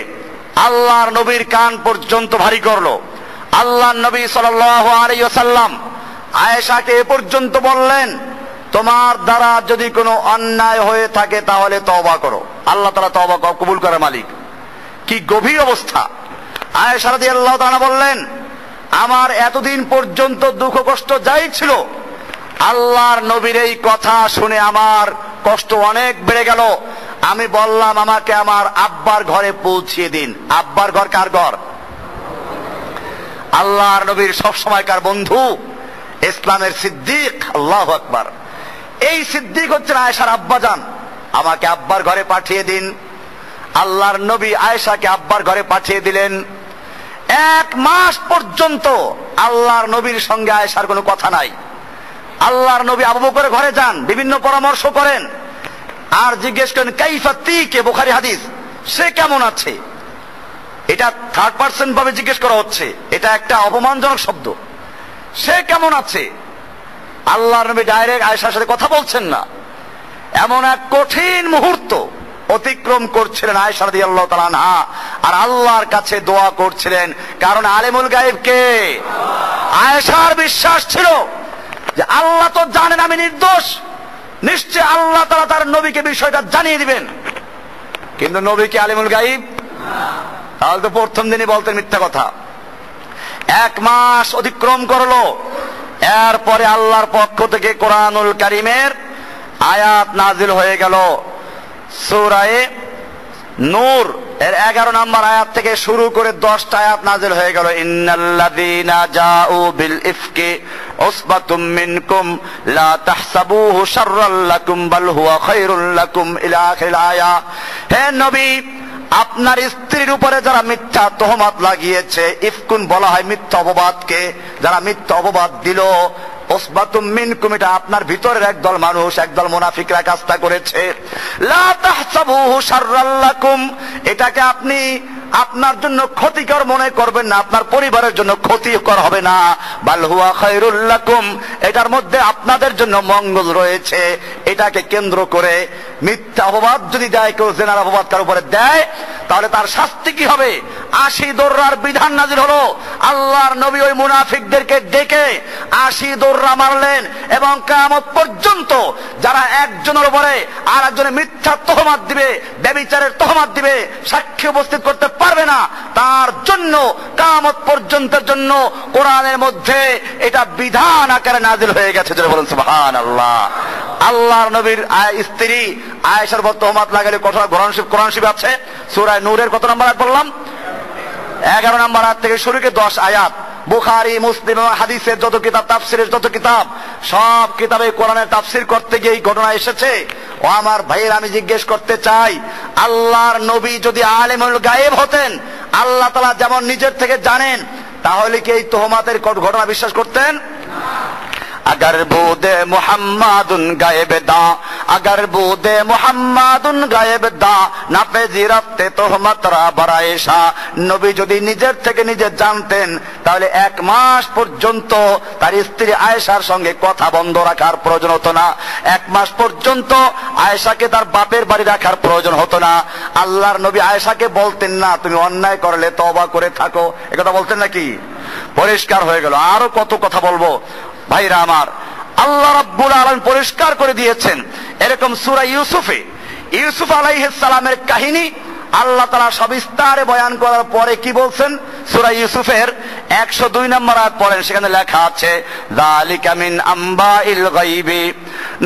আল্লাহর নবীর কান পর্যন্ত ভারী করলো। আল্লাহর নবী সাল্লাল্লাহু আলাইহি ওয়াসাল্লাম আয়েশাকে এ পর্যন্ত বললেন, তোমার দ্বারা যদি কোনো অন্যায় হয়ে থাকে তাহলে তওবা করো, আল্লাহ তাআলা তওবা কবুল করার মালিক। কি গভীর অবস্থা! আয়েশা রাদিয়াল্লাহু তাআলা বললেন, আমার এতদিন পর্যন্ত দুঃখ কষ্ট যাই ছিল, আল্লাহর নবীর এই কথা শুনে আমার কষ্ট অনেক বেড়ে গেল। আমি বললাম, আমাকে আমার আব্বার ঘরে পৌঁছিয়ে দিন। আব্বার ঘর কার ঘর? আল্লাহর নবীর সব সময়কার বন্ধু, ইসলামের সিদ্দিক। আল্লাহু আকবার। এই সিদ্দিক হচ্ছেন আয়েশার আব্বাজান। আমাকে আব্বার ঘরে পাঠিয়ে দিন। আল্লাহর নবী আয়েশাকে আব্বার ঘরে পাঠিয়ে দিলেন। 1 মাস পর্যন্ত আল্লাহর নবীর সঙ্গে আয়েশার কোনো কথা নাই। আল্লাহর নবী আবু বকরের ঘরে যান, বিভিন্ন পরামর্শ করেন, আর জিজ্ঞেস করেন কাইফা তিকে, বুখারী হাদিস, সে কেমন আছে। এটা থার্ড পার্সন ভাবে জিজ্ঞেস করা হচ্ছে, এটা একটা অপমানজনক শব্দ। সে কেমন আছে? আল্লাহর নবী ডাইরেক্ট আয়েশার সাথে কথা বলছেন না। এমন এক কঠিন মুহূর্ত অতিক্রম করছিলেন আয়েশা রাদিয়াল্লাহু তাআলা আনহা, আর আল্লাহর কাছে দোয়া করছিলেন। কারণ আলিমুল গায়েব কে? আয়েশার বিশ্বাস ছিল যে আল্লাহ তো জানেন আমি নির্দোষ, নিশ্চয় আল্লাহ তাআলা তার নবীকে বিষয়টা জানিয়ে দিবেন। কিন্তু নবী কি আলিমুল গায়েব? তাহলে তো প্রথম দিনই বলতেন মিথ্যা কথা। 1 মাস অতিক্রম করলো। এরপরে আল্লাহর পক্ষ থেকে কোরআনুল কারীমের আয়াত নাজিল হয়ে গেল। সূরা নূর এর 11 নম্বর আয়াত থেকে শুরু করে 10টা আয়াত নাজিল হয়ে গেল। ইন্নাল্লাযীনা জাউ বিল ইফকি উসবাতুম মিনকুম লা তাহসাবুহু শাররাল লাকুম বাল হুয়া খায়রুল লাকুম ইলা আখিল আয়া। হে নবী, আপনার স্ত্রীর উপরে যারা মিথ্যা তহমত লাগিয়েছে, ইফকুন বলা হয় মিথ্যা অপবাদকে, যারা মিথ্যা অপবাদ দিল, উসবাতুম মিনকুম, এটা আপনার ভিতরের একদল মানুষ, একদল মুনাফিকরা কাজটা করেছে। লা তাহসাবুহু শাররাল লাকুম, এটাকে আপনি আপনার জন্য ক্ষতিকর মনে করবেন না, আপনার পরিবারের জন্য ক্ষতিকর হবে না। বাল হুয়া খায়রুল লাকুম, এটার মধ্যে আপনাদের জন্য মঙ্গল রয়েছে। এটাকে কেন্দ্র করে মিথ্যা অপবাদ যদি দেয় কেউ, জেনার অপবাদ কার উপরে দেয়, তাহলে তার শাস্তি কি হবে? 80 দৌড়ার বিধান নাজিল হলো। আল্লাহর নবী ওই মুনাফিকদেরকে ডেকে 80 দৌড়া মারলেন, এবং কিয়ামত পর্যন্ত যারা একজনের উপরে আর একজনের মিথ্যা তহমত দিবে, ব্যভিচারের তহমত দিবে, সাক্ষী উপস্থিত করতে পারবে না, তার জন্য কিয়ামত পর্যন্তের জন্য কোরআনের মধ্যে এটা বিধান আকারে নাজিল হয়ে গেছে। যারা বলেন সুবহানাল্লাহ। আল্লাহর নবীর স্ত্রী আয়েশার উপর তহমত লাগালে কঠোর কোরআন শরীফ আছে। সূরা নূরের কত নম্বর আয়াত বললাম? 11 নম্বর আয়াত থেকে শুরু করে 10 আয়াত। বুখারী, মুসলিম এবং হাদিসের যত কিতাব, তাফসীরের যত কিতাব, সব কিতাবে কোরআনের তাফসীর করতে গিয়ে এই ঘটনা এসেছে। ও আমার ভাইয়ের, আমি জিজ্ঞেস করতে চাই, আল্লাহর নবী যদি আলিমুল গায়েব হতেন, আল্লাহ তাআলা যেমন নিজের থেকে জানেন, তাহলে কি এই তহমতের ঘটনা বিশ্বাস করতেন? अगर बूदे मुहम्मदुन गायब दा, अगर बूदे मुहम्मदुन गायब दा ना पे जिरते तोहमत रा बराएशा। নবী যদি নিজের থেকে নিজে জানতেন, তাহলে 1 মাস পর্যন্ত তার স্ত্রী আয়েশার সঙ্গে কথা বন্ধ রাখার প্রয়োজন হতো না। 1 মাস পর্যন্ত আয়েশাকে তার বাপের বাড়ি রাখার প্রয়োজন হতো না। আল্লাহর নবী আয়েশাকে বলতেন না তুমি অন্যায় করলে তওবা করে থাকো, একথা বলতেন নাকি? পরিষ্কার হয়ে গেল। আরো কত কথা বলবো ভাইরা আমার। আল্লাহ রাব্বুল আলামিন পরিষ্কার করে দিয়েছেন। এরকম সূরা ইউসুফে ইউসুফ আলাইহিস সালামের কাহিনী আল্লাহ তাআলা সবিস্তারে বয়ান করার পরে কি বলছেন? সূরা ইউসুফের 102 নম্বর আয়াত পড়েন, সেখানে লেখা আছে যালিকা মিন আম্বাইল গায়বি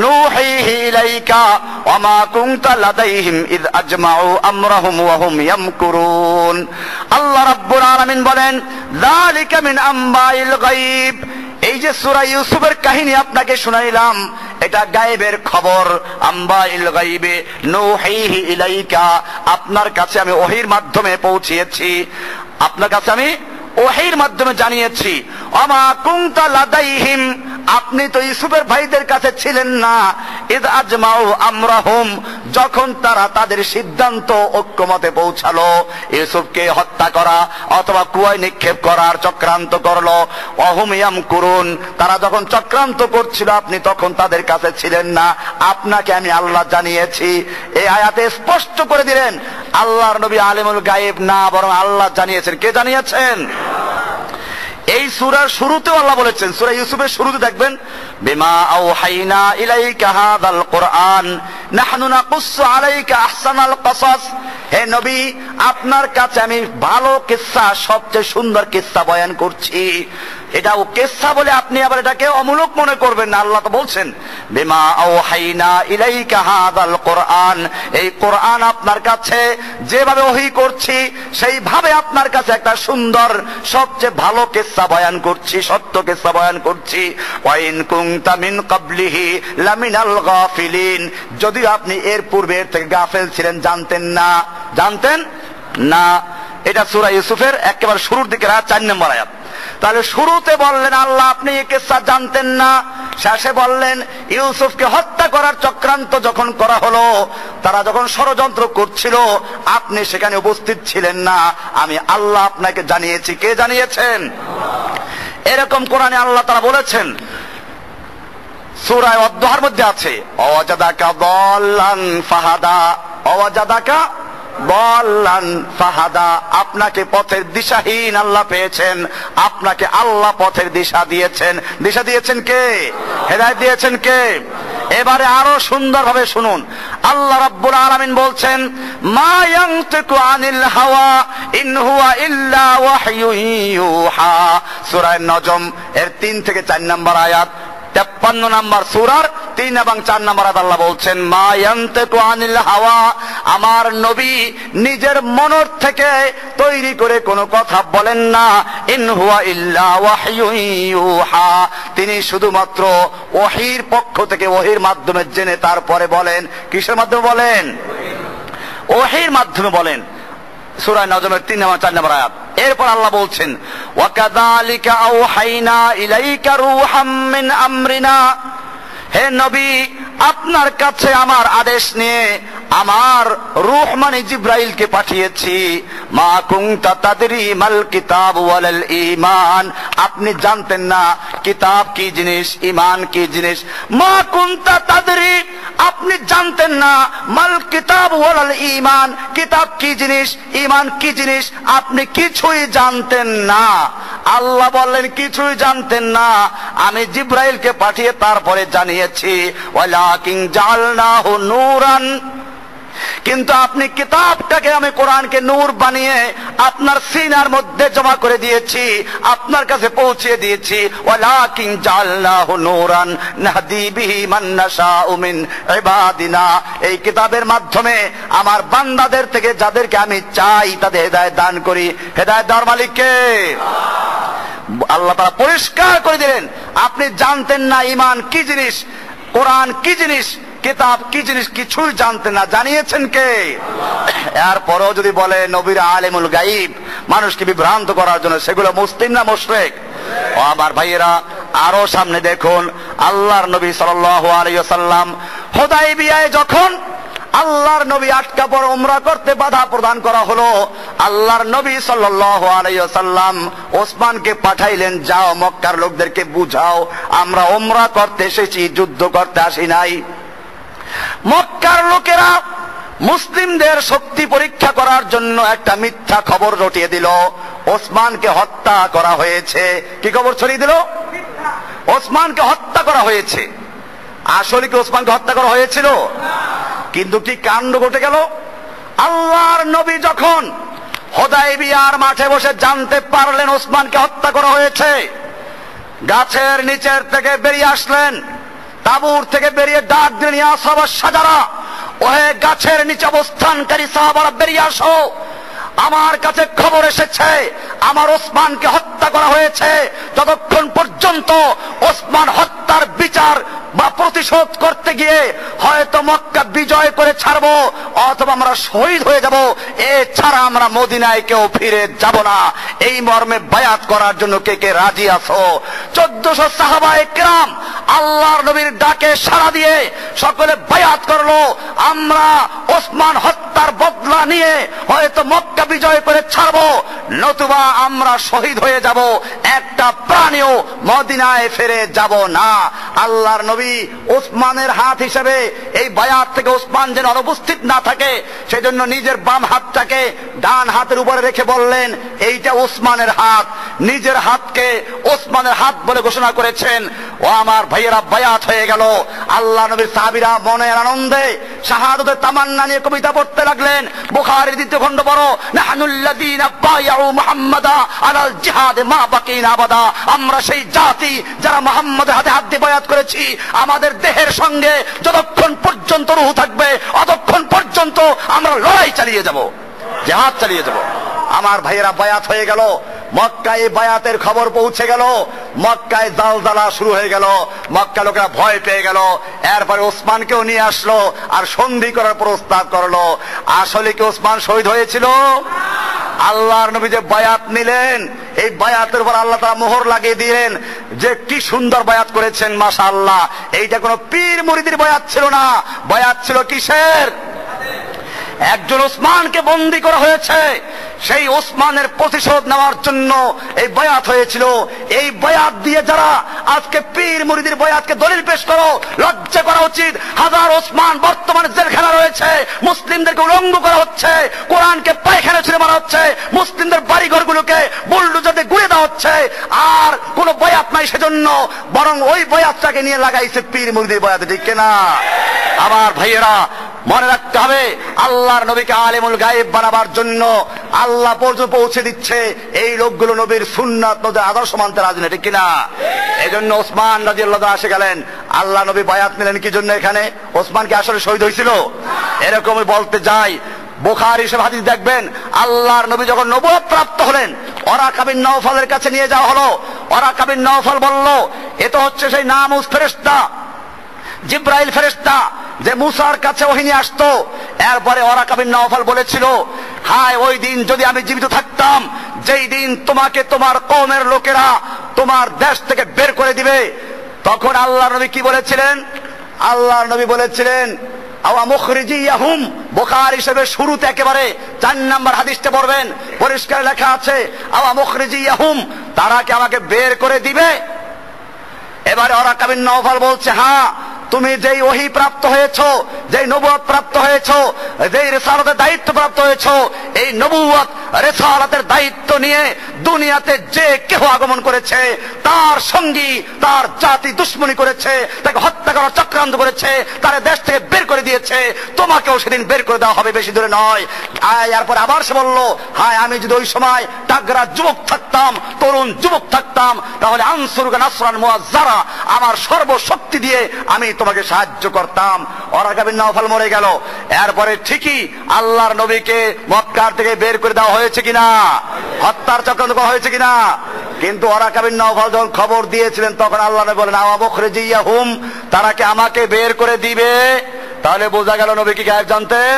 নূহিহি ইলাইকা ওয়া মা কুনতা লাদাইহিম ইয আজমাউ আমরাহুম ওয়া হুম ইয়ামকুরুন। আল্লাহ রাব্বুল আলামিন বলেন যালিকা মিন আম্বাইল গায়ব, এই যে সূরা ইউসুফের কাহিনী আপনাকে শুনাইলাম, এটা গায়েবের খবর। আম্বাইল গায়বে নূহিহি ইলাইকা, আপনার কাছে আমি ওহীর মাধ্যমে পৌঁছিয়েছি, আপনার কাছে আমি ওহীর মাধ্যমে জানিয়েছি। ওমা কুনতা লাদাইহিম, আপনি তো ইউসুফের ভাইদের কাছে ছিলেন না। ইদ আজমাউ আমরাহুম, যখন তারা তাদের সিদ্ধান্ত ঐক্যমতে পৌঁছালো ইউসুফকে হত্যা করা অথবা কুয়ায় নিক্ষেপ করার চক্রান্ত করলো। ওহুম ইয়ামকুরুন, তারা যখন চক্রান্ত করছিল আপনি তখন তাদের কাছে ছিলেন না, আপনাকে আমি আল্লাহ জানিয়েছি। এই আয়াতে স্পষ্ট করে দিলেন আল্লাহর নবী আলিমুল গায়েব না, বরং আল্লাহ জানিয়েছেন। কে জানিয়েছেন? এই সূরার শুরুতেও আল্লাহ বলেছেন, সূরা ইউসুফের শুরুতে দেখবেন বিমা আওহাইনা ইলাইকা হাযাল কুরআন নাহনু নাকুসসু আলাইকা আহসানাল কসাস। হে নবী, আপনার কাছে আমি ভালো কিসসা, সবচেয়ে সুন্দর কিসসা বয়ান করছি। এটাও কিসসা বলে আপনি আবার এটাকে অমূলক মনে করবেন না। আল্লাহ তো বলছেন বিমা আওহাইনা ইলাইকা হাযাল কোরআন, এই কোরআন আপনার কাছে যেভাবে ওহী করছি সেইভাবে আপনার কাছে একটা সুন্দর সবচেয়ে ভালো কিসসা বয়ান করছি, সত্য কিসসা বয়ান করছি। ওয়া ইন কুনতা মিন ক্বাবলিহি লামিনাল গাফিলিন, যদিও আপনি এর পূর্বে এর থেকে গাফেল ছিলেন, জানতেন না। এটা সূরা ইউসুফের একেবারে শুরুর দিকে 4 নম্বর আয়াত। তাহলে শুরুতে বললেন আল্লাহ আপনি এই কিসসা জানতেন না, শেষে বললেন ইউসুফকে হত্যা করার চক্রান্ত যখন করা হলো, তারা যখন ষড়যন্ত্র করছিল আপনি সেখানে উপস্থিত ছিলেন না, আমি আল্লাহ আপনাকে জানিয়েছি। কে জানিয়েছেন? এরকম কোরআনে আল্লাহ তাআলা বলেছেন, সূরা আদ-দুহার মধ্যে আছে ওয়াজাদাকা দাল্লান ফাহাদা, ওয়াজাদাকা দাল্লান ফাহাদা, আপনাকে পথের দিশাহীন আল্লাহ পেয়েছেন, আপনাকে আল্লাহ পথের দিশা দিয়েছেন। দিশা দিয়েছেন কে? হেদায়েত দিয়েছেন কে? এবারে আরো সুন্দরভাবে শুনুন, আল্লাহ রাব্বুল আলামিন বলছেন মা ইয়ানতিকু আনিল হাওয়া ইন হুয়া ইল্লা ওয়াহয়ুন ইউহা, সূরা নজম এর 3 থেকে 4 নম্বর আয়াত, 53 নম্বর সূরার 3 এবং 4 নম্বর আয়াত আল্লাহ বলছেন মা ইয়ানতিকু আনিল হাওয়া, আমার নবী নিজের মনের থেকে তৈরি করে কোনো কথা বলেন না, ইন হুয়া ইল্লা ওয়াহয়ুন ইউহা, তিনি শুধুমাত্র ওহীর পক্ষ থেকে ওহীর মাধ্যমে জেনে তারপরে বলেন। কিসের মাধ্যমে বলেন? ওহীর মাধ্যমে বলেন। সূরা নজমের 3 এবং 4 নম্বর আয়াত। এরপর আল্লাহ বলছেন ওয়াকাযালিকা আওহাইনা ইলাইকা রূহাম মিন আমরিনা, হে নবী আপনার কাছে আমার আদেশ নিয়ে আমার রূহ মানে জিব্রাইলকে পাঠিয়েছি। মা কুনতা তাদরি মাল কিতাব ওয়ালাল ঈমান, আপনি জানতেন না কিতাব কি জিনিস, ঈমান কি জিনিস। মা কুনতা তাদরি, আপনি জানতেন না মাল কিতাব ওয়ালাল ঈমান, কিতাব কি জিনিস, ঈমান কি জিনিস, আপনি কিছুই জানতেন না। আল্লাহ বললেন কিছুই জানতেন না, আমি জিব্রাইলকে পাঠিয়ে তারপরে জানিয়েছি। ওয়ালাকিন জাআলনাহু নূরান, কিন্তু আপনি কিতাবটাকে, আমি কোরআনকে নূর বানিয়ে আপনার সিনার মধ্যে জমা করে দিয়েছি, আপনার কাছে পৌঁছে দিয়েছি। ওয়ালাকিন জাআলনাহু নূরান নাহদি বিহি মান নাশাউ মিন ইবাদিনা, এই কিতাবের মাধ্যমে আমার বান্দাদের থেকে যাদেরকে আমি চাই তাদের হেদায়েত দান করি। হেদায়েত দেওয়ার মালিক কে? আল্লাহ তাআলা পরিষ্কার করে দিলেন আপনি জানতেন না ঈমান কি জিনিস, কোরআন কি জিনিস, কিতাব কি জিনিস, কিছুই জানতেন না, জানিয়েছেন কে? এরপরও যদি বলে নবীরা আলেমুল গাইব, মানুষকে বিভ্রান্ত করার জন্য, সেগুলো মুসলিম না মুশরিক? ও আমার ভাইয়েরা, আরো সামনে দেখুন, আল্লাহর নবী সাল্লাল্লাহু আলাইহি ওয়াসাল্লাম হুদায়বিয়ায় যখন আল্লাহর নবী আটকা পর উমরা করতে বাধা প্রদান করা হলো, আল্লাহর নবী সাল্লাল্লাহু আলাইহি ওয়াসাল্লাম ওসমানকে পাঠাইলেন, যাও মক্কার লোকদেরকে বুঝাও আমরা উমরা করতে এসেছি, যুদ্ধ করতে আসি নাই। মক্কার লোকেরা মুসলিমদের শক্তি পরীক্ষা করার জন্য একটা মিথ্যা খবর রটিয়ে দিল, ওসমানকে হত্যা করা হয়েছে। কি খবর ছড়িয়ে দিল? ওসমানকে হত্যা করা হয়েছে। আসলে কি ওসমানকে হত্যা করা হয়েছিল? কিন্তু কি কাণ্ড ঘটে গেল, আল্লাহর নবী যখন হুদায়বিয়ার মাঠে বসে জানতে পারলেন ওসমানকে হত্যা করা হয়েছে, গাছের নিচের থেকে বেরিয়ে আসলেন, তাবুর থেকে বেরিয়ে ডাক দিলেন ইয়া সাহাবা সাজারা, ওহে গাছের নিচে অবস্থানকারী সাহাবারা বেরিয়ে আসো, আমার কাছে খবর এসেছে আমার ওসমানকে হত্যা করা হয়েছে। যতক্ষণ পর্যন্ত ওসমান হত্যার বিচার বা প্রতিশোধ করতে গিয়ে হয়তো মক্কা বিজয় করে ছাড়বো অথবা আমরা শহীদ হয়ে যাব, এছাড়া আমরা মদিনায় কেউ ফিরে যাব না। এই মর্মে বায়াত করার জন্য কে কে রাজি আছো? 1400 সাহাবায়ে কেরাম আল্লাহর নবীর ডাকে সাড়া দিয়ে সকলে বায়াত করলো, আমরা ওসমান হত্যার বদলা নিয়ে হয়তো মক্কা বিজয় করে ছাড়বো, নতুবা আমরা শহীদ হয়ে যাব, একটা প্রাণীও মদিনায় ফিরে যাব না। আল্লাহর নবী ওসমানের হাত হিসেবে এই বায়াত থেকে ওসমান যেন অনুপস্থিত না থাকে, সেজন্য নিজের বাম হাতটাকে ডান হাতের উপরে রেখে বললেন এইটা ওসমানের হাত, নিজের হাতকে ওসমানের হাত বলে ঘোষণা করেছেন। ও আমার ভাইয়েরা, বায়াত হয়ে গেল। আল্লাহ নবীর সাহাবীরা মনের আনন্দে শাহাদাতের তামান্না নিয়ে কবিতা পড়তে লাগলেন। বুখারীর 2 খণ্ড পড়ো, নাহনুল্লাযীনা বায়াউ মুহাম্মাদা আলাল জিহাদ মা বাকিনা আবাদা। আমরা সেই জাতি যারা মুহাম্মদের হাতে হাত দিয়ে বায়াত করেছি, আমাদের দেহের সঙ্গে যতক্ষণ পর্যন্ত রূহ থাকবে ততক্ষণ পর্যন্ত আমরা লড়াই চালিয়ে যাব, জিহাদ চালিয়ে যাব। আমার ভাইয়েরা, বায়াত হয়ে গেল। মক্কায় বায়াতের খবর পৌঁছে গেল, মক্কায় জালজালা শুরু হয়ে গেল, মক্কা লোকেরা ভয় পেয়ে গেল। এরপরে ওসমানকেও নিয়ে আসলো আর সন্ধি করার প্রস্তাব করলো। আসলে কি ওসমান শহীদ হয়েছিল? আল্লাহর নবী যে বায়াত নিলেন, এই বায়াতের উপর আল্লাহ তাআলা মোহর লাগিয়ে দিলেন যে কি সুন্দর বায়াত করেছেন, মাশাআল্লাহ। এইটা কোনো পীর মুরিদের বায়াত ছিল না, বায়াত ছিল কিসের? একজন ওসমানকে বন্দী করা হয়েছে, সেই ওসমানের প্রতিশোধ নেওয়ার জন্য এই বায়াত হয়েছিল। এই বায়াত দিয়ে যারা আজকে পীর মুরিদের বায়াতকে দলিল পেশ করো, লজ্জা করা উচিত। হাজার ওসমান বর্তমানে জেলখানা রয়েছে, মুসলিমদেরকে উলঙ্গ করা হচ্ছে, কোরআনকে পায়খানা ছুঁড়ে মারা হচ্ছে, মুসলিমদের বাড়িঘরগুলোকে বুলডোজার দিয়ে গুঁড়ে দেওয়া হচ্ছে। আর কোন বায়াত নাই সেজন্য, বরং ওই বায়াতটাকে নিয়ে লাগাইছে পীর মুরিদের বায়াত, ঠিক কিনা? আমার ভাইয়েরা, মনে রাখতে হবে, আল্লাহর নবীকে আলিমুল গায়েব বানাবার জন্য আল্লাহ পর্যন্ত পৌঁছে দিচ্ছে এই লোকগুলো নবীর সুন্নাত, নবীর আদর্শ মানতে রাজি না, ঠিক কিনা? এই জন্য ওসমান রাদিয়াল্লাহু তাআলা এসে গেলেন। আল্লাহ নবী বায়াত নিলেন কি জন্য এখানে? ওসমান কি আসলে শহীদ হয়েছিল? এরকমই বলতে যাই, বুখারী শরীফ হাদিস দেখবেন, আল্লাহর নবী যখন নবুয়ত প্রাপ্ত হলেন, ওরাকা বিন নওফলের কাছে নিয়ে যাওয়া হলো। ওরাকা বিন নওফল বলল, এ তো হচ্ছে সেই নামুস ফেরেশতা, জিব্রাইল ফেরেশতা যে মুসার কাছে ওহী নিয়ে আসতো। এরপরে ওরাকা বিন নওফল বলেছিল, হায় ওই দিন যদি আমি জীবিত থাকতাম, যেই দিন তোমাকে তোমার কওমের লোকেরা তোমার দেশ থেকে বের করে দিবে। তখন আল্লাহর নবী কি বলেছিলেন? আল্লাহর নবী বলেছিলেন, আওয়া মুখরিজিয়াহুম। বুখারী শরীফের শুরুতে একেবারে 4 নম্বর হাদিসটা পড়বেন, পরিষ্কার লেখা আছে, আওয়া মুখরিজিয়াহুম, তারা কি আমাকে বের করে দিবে? এবারে ওরাকা বিন নওফল বলছে, হ্যাঁ, তুমি যেই ওহী প্রাপ্ত হয়েছো, যেই নবুয়ত প্রাপ্ত হয়েছো, যেই রিসালাতের দায়িত্ব প্রাপ্ত হয়েছো, এই নবুয়ত রিসালাতের দায়িত্ব নিয়ে দুনিয়াতে যে কেউ আগমন করেছে, তার সঙ্গী তার জাতি দুশ্মনী করেছে, তাকে হত্যা করার চক্রান্ত করেছে, তার দেশ থেকে বের করে দিয়েছে, তোমাকেও সেদিন বের করে দেওয়া হবে, বেশি দূরে নয়। এরপর আবার সে বলল, হায় আমি যদি ওই সময় তাগড়া যুবক থাকতাম, তরুণ যুবক থাকতাম, তাহলে আনসুরুকা নাসরান মুআজ্জারা, আমার সর্বশক্তি দিয়ে আমি তোমাকে সাহায্য করতাম। ওরাকা বিন নওফল মরে গেল। এরপরে ঠিকই আল্লাহর নবীকে মক্কার থেকে বের করে দেওয়া হয়েছে কিনা, হত্যার চক্রান্ত করা হয়েছে কিনা? কিন্তু ওরাকা বিন নওফল যখন খবর দিয়েছিলেন, তখন আল্লাহ নবী বলেন, আওয়া মুখরিজিয়াহুম, তারা কি আমাকে বের করে দিবে? তাহলে বোঝা গেল নবী কি গায়েব জানতেন?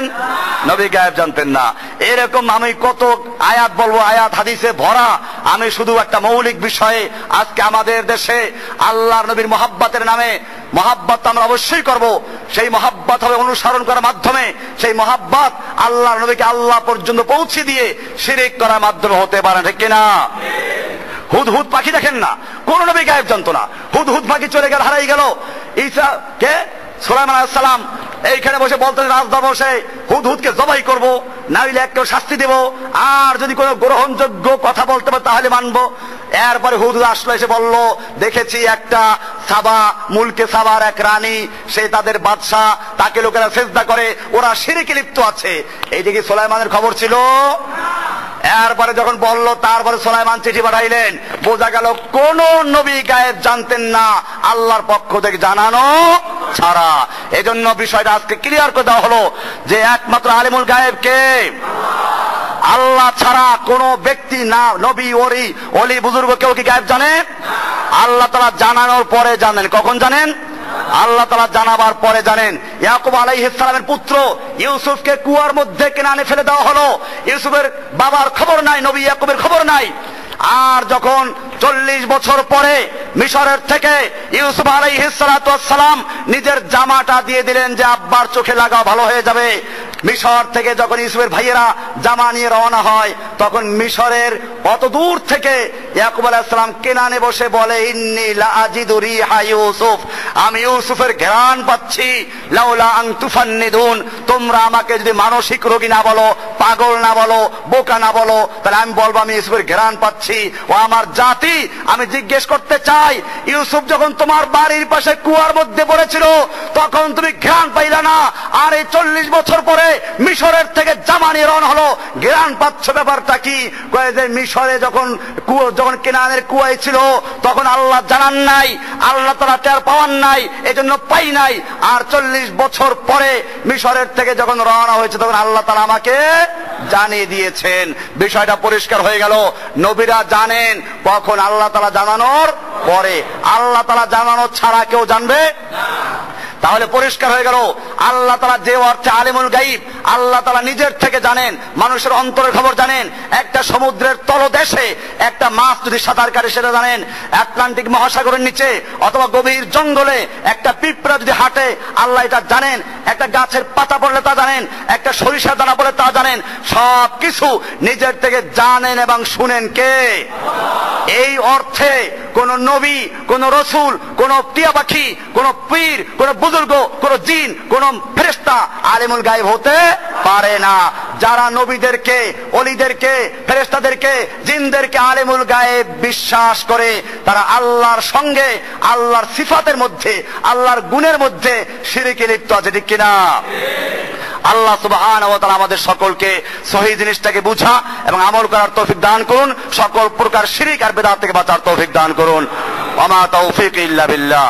নবী গায়েব জানতেন না। এরকম আমি কত আয়াত বলবো, আয়াত হাদিসে ভরা। আমি শুধু একটা মৌলিক বিষয়ে, আজকে আমাদের দেশে আল্লাহর নবীর মহাব্বতের নামে, মহাব্বত আমরা অবশ্যই করব, সেই মহাব্বত হবে অনুসরণ করার মাধ্যমে, সেই মহাব্বত আল্লাহর নবীকে আল্লাহ পর্যন্ত পৌঁছে দিয়ে শিরক করার মাধ্যমে হতে পারে, ঠিক কিনা? হুদহুদ পাখি দেখেন না, কোন নবী গায়েব জানতো না। হুদহুদ পাখি চলে গেল, হারাই গেল। ঈসা কে? সুলাইমান আলাইহিস সালাম এইখানে বসে বলতেন, রাজদা বসে হুদহুদকে জবাই করব, নাইলে একটু শাস্তি দেব, আর যদি কোনো গ্রহণযোগ্য কথা বলতে পারে তাহলে মানবো। এরপরে হুদহুদ আসলো, এসে বলল, দেখেছি একটা সাবা, মুলকে সাবার এক রানী, সে তাদের বাদশা, তাকে লোকেরা সেজদা করে, ওরা শিরকে লিপ্ত আছে। এইটা কি সুলাইমানের খবর ছিল? এরপরে যখন বলল, তারপরে সুলাইমান চিঠি পাঠাইলেন। বোঝা গেল কোন নবী গায়েব জানতেন না, আল্লাহর পক্ষ থেকে জানানো ছাড়া। এজন্য বিষয়টা আজকে ক্লিয়ার করে দেওয়া হলো যে একমাত্র আলিমুল গায়েব কে? আল্লাহ ছাড়া কোন ব্যক্তি না, নবী ওলি বুজুর্গ কেউ কি গায়েব জানে? আল্লাহ তাআলা জানানোর পরে জানেন। কখন জানেন? আল্লাহ তাআলা জানাবার পরে জানেন। ইয়াকুব আলাইহিস সালামের পুত্র ইউসুফকে কুয়ার মধ্যে কেনানে ফেলে দেওয়া হলো, ইউসুফের বাবার খবর নাই, নবী ইয়াকুবের খবর নাই। আর যখন 40 বছর পরে মিশরের থেকে ইউসুফ আলাইহিস সালাতু ওয়াস সালাম নিজের জামাটা দিয়ে দিলেন যে আব্বার চোখে লাগাও, ভালো হয়ে যাবে, মিশর থেকে যখন ইউসুফের ভাইয়েরা জামা নিয়ে রওনা হয়, তখন মিশরের অত দূর থেকে ইয়াকুব আলাইহিস সালাম কেনানে বসে বলে, ইন্নী লা আজিদু রিহা ইউসুফ, আমি ইউসুফের ঘ্রাণ পাচ্ছি। লাউলা আন তুফান্নিদুন, তোমরা আমাকে যদি মানসিক রোগী না বলো, পাগল না বলো, বোকা না বলো, তাহলে আমি বলবো আমি ইউসুফের ঘ্রাণ পাচ্ছি। ও আমার জাতি, আমি জিজ্ঞেস করতে চাই, ইউসুফ যখন তোমার বাড়ির পাশে কুয়ার মধ্যে পড়েছিল তখন তুমি ঘ্রাণ পাইলা না, আর এই 40 বছর পরে মিশরের থেকে জামা নিয়ে রওনা হলো, ঘ্রাণ পাচ্ছ, ব্যাপারটা কি? কয়ে যে মিশরে যখন কেনানের কুয়ায় ছিল তখন আল্লাহ জানান নাই, আল্লাহ তাআলা টের পাওয়ান নাই, এজন্য পাই নাই। আর 40 বছর পরে মিশরের থেকে যখন রওনা হয়েছে তখন আল্লাহ তাআলা আমাকে জানিয়ে দিয়েছেন। বিষয়টা পরিষ্কার হয়ে গেল। নবীরা জানেন কখন, আল্লাহ তাআলা জানানোর পরে। আল্লাহ তাআলা জানানো ছাড়া কেউ জানবে না। তাহলে পরিষ্কার হয়ে গেল, আল্লাহ তাআলা যে অর্থে আলিমুল গায়ব, আল্লাহ তাআলা নিজের থেকে জানেন, মানুষের অন্তরের খবর জানেন। একটা সমুদ্রের তলদেশে একটা মাছ যদি সাঁতার কাটে সেটা জানেন, আটলান্টিক মহাসাগরের নিচে অথবা গভীর জঙ্গলে একটা পিঁপড়া যদি হাঁটে আল্লাহ এটা জানেন, একটা গাছের পাতা পড়লে তা জানেন, একটা সরিষার দানা পড়লে তা জানেন। সব কিছু নিজের থেকে জানেন এবং শুনেন কে? এই অর্থে কোন নবী, কোন রসুল, কোন টিয়া পাখি, কোন পীর, কোন বুজুর্গ, কোন জিন, কোন ফেরেশতা আলিমুল গায়ব হতে পারে না। যারা নবীদেরকে, ওলিদেরকে, ফেরেশতাদেরকে, জিনদেরকে আলিমুল গায়ব বিশ্বাস করে, তারা আল্লাহর সঙ্গে, আল্লাহর সিফাতের মধ্যে, আল্লাহর গুণের মধ্যে শিরকে লিপ্ত আছে, ঠিক কিনা? আল্লাহ সুবহানাহু ওয়া তাআলা আমাদের সকলকে সহিহ জিনিসটাকে বুঝা এবং আমল করার তৌফিক দান করুন। সকল প্রকার শিরক আর বিদআত থেকে বাঁচার তৌফিক দান করুন। ওয়া মা তাওফীক ইল্লা বিল্লাহ।